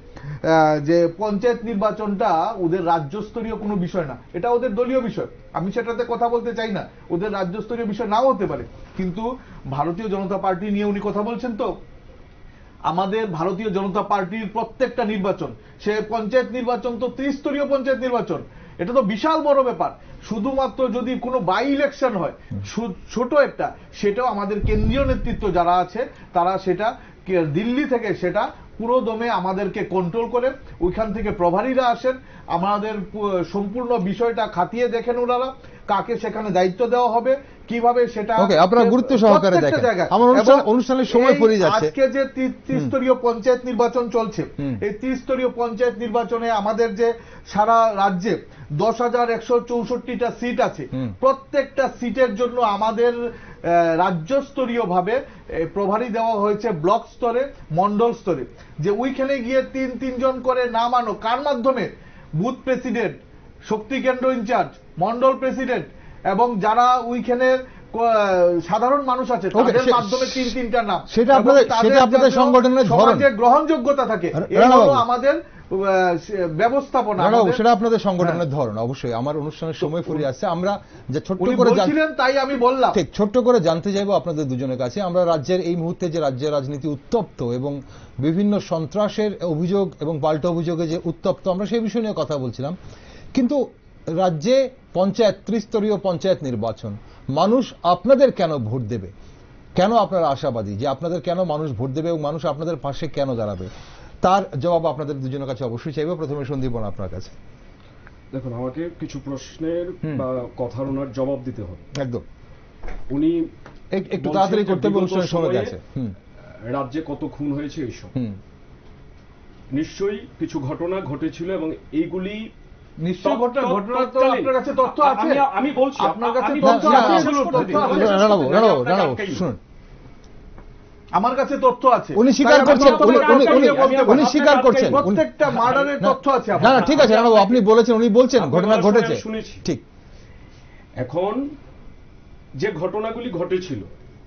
যে পঞ্চায়েত নির্বাচনটা ওদের রাজ্যস্তরীয় কোনো বিষয় না, এটা ওদের দলীয় বিষয়। আমি সেটাতে কথা বলতে চাই না, ওদের রাজ্যস্তরীয় বিষয় নাও হতে পারে, কিন্তু ভারতীয় জনতা পার্টি নিয়ে উনি কথা বলছেন। তো আমাদের ভারতীয় জনতা পার্টির প্রত্যেকটা নির্বাচন, সে পঞ্চায়েত নির্বাচন তো ত্রিস্তরীয় পঞ্চায়েত নির্বাচন, এটা তো বিশাল বড় ব্যাপার। শুধুমাত্র যদি কোনো বাই ইলেকশন হয় ছোট একটা, সেটাও আমাদের কেন্দ্রীয় নেতৃত্ব যারা আছে তারা সেটা দিল্লি থেকে সেটা পুরো দমে আমাদেরকে কন্ট্রোল করে, ওইখান থেকে প্রভারীরা আসেন, আমাদের সম্পূর্ণ বিষয়টা খাতিয়ে দেখেন ওনারা, কাকে সেখানে দায়িত্ব দেওয়া হবে, কিভাবে সেটা ওকে, আপনারা গুরুত্ব সহকারে দেখেন। আমার অনুষ্ঠানের সময় পড়ে যাচ্ছে। আজকে যে ত্রিস্তরীয় পঞ্চায়েত নির্বাচন চলছে, এই ত্রিস্তরীয় পঞ্চায়েত নির্বাচনে আমাদের যে সারা রাজ্যে 10,164টা সিট আছে, প্রত্যেকটা সিটের জন্য আমাদের রাজ্যস্তরীয় ভাবে প্রভারী দেওয়া হয়েছে ব্লক স্তরে, মন্ডল স্তরে, যে ওইখানে গিয়ে তিন জন করে নাম আনো, কার মাধ্যমে? বুথ প্রেসিডেন্ট, শক্তি কেন্দ্র ইনচার্জ, মন্ডল প্রেসিডেন্ট এবং যারা ওইখানের সাধারণ মানুষ আছে তাদের মাধ্যমে তিনটা নাম। সেটা আপনাদের সংগঠনের ধরন, যে গ্রহণযোগ্যতা থাকে, এই হলো আমাদের ব্যবস্থাপনা, সেটা আপনাদের সংগঠনের ধরন। অবশ্যই আমার অনুষ্ঠানের সময় ফুরিয়ে আসছে, আমরা যে ছোট্ট করে বলছিলেন তাই আমি বললাম। ঠিক, ছোট্ট করে জানতে চাইবো আপনাদের দুজনের কাছে, আমরা রাজ্যের এই মুহূর্তে যে রাজ্যের রাজনীতি উত্তপ্ত এবং বিভিন্ন সন্ত্রাসের অভিযোগ এবং পাল্টা অভিযোগে যে উত্তপ্ত, আমরা সেই বিষয় নিয়ে কথা বলছিলাম। কিন্তু রাজ্যে পঞ্চায়েত, ত্রিস্তরীয় পঞ্চায়েত নির্বাচন, মানুষ আপনাদের কেন ভোট দেবে? কেন আপনারা আশাবাদী যে আপনাদের কেন মানুষ ভোট দেবে এবং মানুষ আপনাদের পাশে কেন দাঁড়াবে? তার জবাব আপনাদের দুজনের কাছে অবশ্যই চাইবো। প্রথমে সন্দীপন আপনার কাছে। দেখুন, আমাকে কিছু প্রশ্নের বা কথার ওনার জবাব দিতে হবে। একদম, উনি একটু তাড়াতাড়ি করতে হবে, অনুষ্ঠানের সময় আছে। রাজ্যে কত খুন হয়েছে এইসব নিশ্চয়ই কিছু ঘটনা ঘটেছিল এবং এইগুলি নিশ্চয়ই ঘটনা তো আপনার কাছে তথ্য আছে। আমি বলছি আপনার কাছে তথ্য আছে, শুনুন, আমার কাছে তথ্য আছে। উনি স্বীকার করছেন, উনি স্বীকার করছেন প্রত্যেকটা মার্ডারের তথ্য আছে। না না, ঠিক আছে রানাবাবু, আপনি বলেছেন, উনি বলছেন ঘটনা ঘটেছে, ঠিক। এখন যে ঘটনাগুলি ঘটেছিল,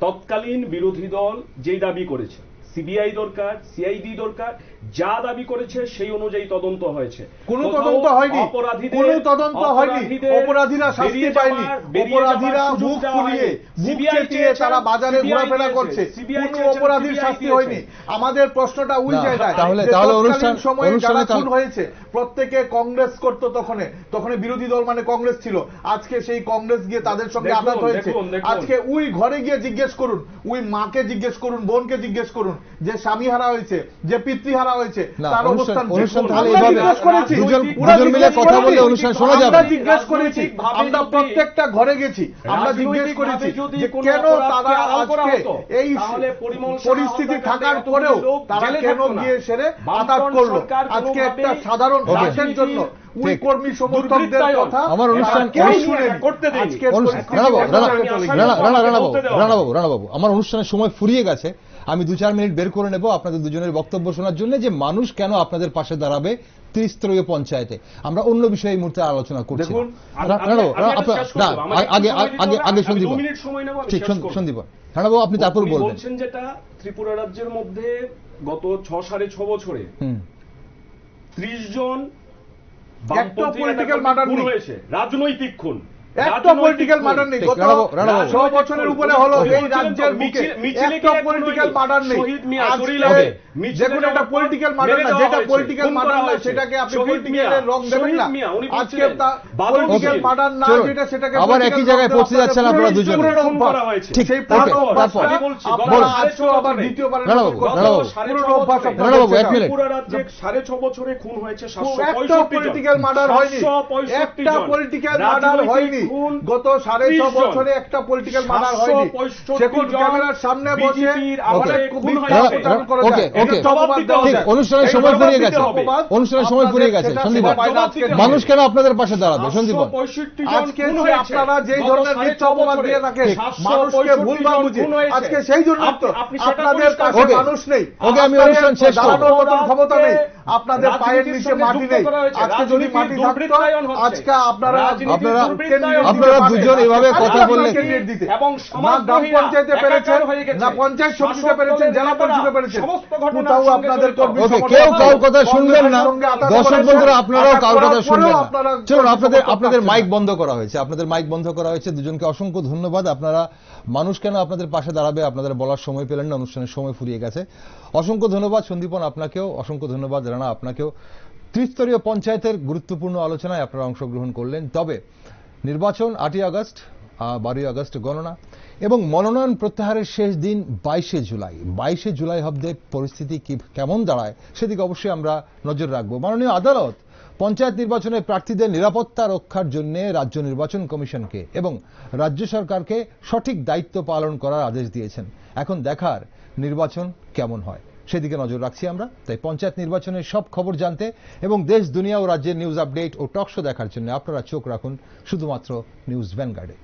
তৎকালীন বিরোধী দল যেই দাবি করেছে, সিবিআই দরকার, সিআইডি দরকার, যা দাবি করেছে সেই অনুযায়ী তদন্ত হয়েছে। কোন তদন্ত হয়নি, কোন তদন্ত হয়নি, অপরাধীরা শাস্তি পায়নি, অপরাধীরা মুখ ফুলিয়ে, মুখ চেতিয়ে তারা বাজারে ঘোরাফেরা করছে, কোন অপরাধীর শাস্তি হয়নি। আমাদের প্রশ্নটা ওই জায়গায়, তাহলে সময়ে যারা খুন হয়েছে প্রত্যেকে কংগ্রেস করতো, তখন বিরোধী দল মানে কংগ্রেস ছিল। আজকে সেই কংগ্রেস গিয়ে তাদের সঙ্গে আঘাত হয়েছে। আজকে ওই ঘরে গিয়ে জিজ্ঞেস করুন, ওই মাকে জিজ্ঞেস করুন, বোনকে জিজ্ঞেস করুন, যে স্বামী হারা হয়েছে, যে পিতৃহারা হয়েছে, তার অবস্থান। আমরা জিজ্ঞেস করেছি, আমরা প্রত্যেকটা ঘরে গেছি, আমরা জিজ্ঞেস করেছি যে কেন তারা আজকে এই পরিস্থিতি থাকার পরেও তারা কেন গিয়ে সেরে আঘাত করলো। আজকে একটা সাধারণ রাশের জন্য ওই কর্মী সমর্থকদের কথা আমার অনুষ্ঠান করতে দেয়। রানাবাবু, আমার অনুষ্ঠানের সময় ফুরিয়ে গেছে, আমি 2-4 মিনিট বের করে নেব আপনাদের দুজনের বক্তব্য শোনার জন্য, যে মানুষ কেন আপনাদের পাশে দাঁড়াবে ত্রিস্তরীয় পঞ্চায়েতে। আমরা অন্য বিষয়ে এই মুহূর্তে আলোচনা করছি। আগে সন্দীপন, ঠিক, সন্দীপন রানাবাবু, আপনি তারপর বলছেন। যেটা ত্রিপুরা রাজ্যের মধ্যে গত 6-6.5 বছরে 30 জন একটা পলিটিক্যাল মার্ডার হয়েছে, রাজনৈতিক খুন, একটা পলিটিক্যাল মার্ডার নেই। গত 6 বছরের উপরে হলো এই রাজ্যের বুকে একটা পলিটিক্যাল মার্ডার নেই। দেখুন, একটা পলিটিক্যাল মার্ডার না, যেটা পলিটিক্যাল মার্ডার না সেটাকে আপনি পলিটিক্যালের রং দেবেন না। আজকে পলিটিক্যাল মার্ডার না যেটা, সেটাকে আবার একই জায়গায় পৌঁছে যাচ্ছেন আপনারা দুজন। ঠিক, সেই পুরনো অভ্যাস আপনারা আজকেও আবার দ্বিতীয়বারের মতো পুরনো অভ্যাস আপনারা। ত্রিপুরা রাজ্যে 6.5 বছরে খুন হয়েছে 765 একটা পলিটিক্যাল মার্ডার হয়নি, একটা পলিটিক্যাল মার্ডার হয়নি। গত 6.5 বছরে একটা পলিটিক্যাল মার্ডার হয়নি। সেখানে ক্যামেরার সামনে বসে অনুষ্ঠানের সময় ফুরিয়ে গেছে, অনুষ্ঠানের সময় ফুরিয়ে গেছে। সন্দীপন, মানুষ কেন আপনাদের পাশে দাঁড়াবে? সন্দীপন, আজকে আপনারা যেই ধরনের মিথ্যা অপবাদ দিয়ে রাখেন, মানুষকে ভুলভাল বুঝে, আজকে সেই জন্য তো আপনাদের পাশে মানুষ নেই। ওকে, আমি অনুষ্ঠান শেষ করব। ক্ষমতা নেই, আপনাদের পায়ের নিচে মাটি নেই। আজকে যদি মাটি থাকতো, আজকে আপনারা দুজন এভাবে কথা বললে, এবং গ্রাম পঞ্চায়েতে পেরেছেন না, পঞ্চায়েত সমিতিতে পেরেছেন, জেলা পরিষদে পেরেছেন, কোথাও আপনাদের কর্মী কেউ কারোর কথা শুনবেন না। দর্শক বন্ধুরা, আপনারাও কারোর কথা শুনবেন না। চলুন, আপনাদের মাইক বন্ধ করা হয়েছে, আপনাদের মাইক বন্ধ করা হয়েছে। দুজনকে অসংখ্য ধন্যবাদ। আপনারা মানুষ কেন আপনাদের পাশে দাঁড়াবে আপনাদের বলার সময় পেলেন না, অনুষ্ঠানের সময় ফুরিয়ে গেছে। অসংখ্য ধন্যবাদ সন্দীপন আপনাকেও, অসংখ্য ধন্যবাদ রানা আপনাকেও। ত্রিস্তরীয় পঞ্চায়েতের গুরুত্বপূর্ণ আলোচনায় আপনারা অংশগ্রহণ করলেন। তবে নির্বাচন 8ই আগস্ট, 12ই আগস্ট গণনা এবং মনোনয়ন প্রত্যাহারের শেষ দিন 22শে জুলাই। 22শে জুলাই অবধি পরিস্থিতি কেমন দাঁড়ায় সেদিকে অবশ্যই আমরা নজর রাখবো। মাননীয় আদালত পঞ্চায়েত নির্বাচনে প্রার্থীদের নিরাপত্তা রক্ষার জন্য রাজ্য নির্বাচন কমিশনকে এবং রাজ্য সরকারকে সঠিক দায়িত্ব পালন করার আদেশ দিয়েছেন। এখন দেখার নির্বাচন কেমন হয় সেদিকে নজর রাখছি আমরা। তাই পঞ্চায়েত নির্বাচনের সব খবর জানতে এবং দেশ দুনিয়া ও রাজ্যের নিউজ আপডেট ও টক শো দেখার জন্য আপনারা চোখ রাখুন শুধুমাত্র নিউজ ভ্যানগার্ডে।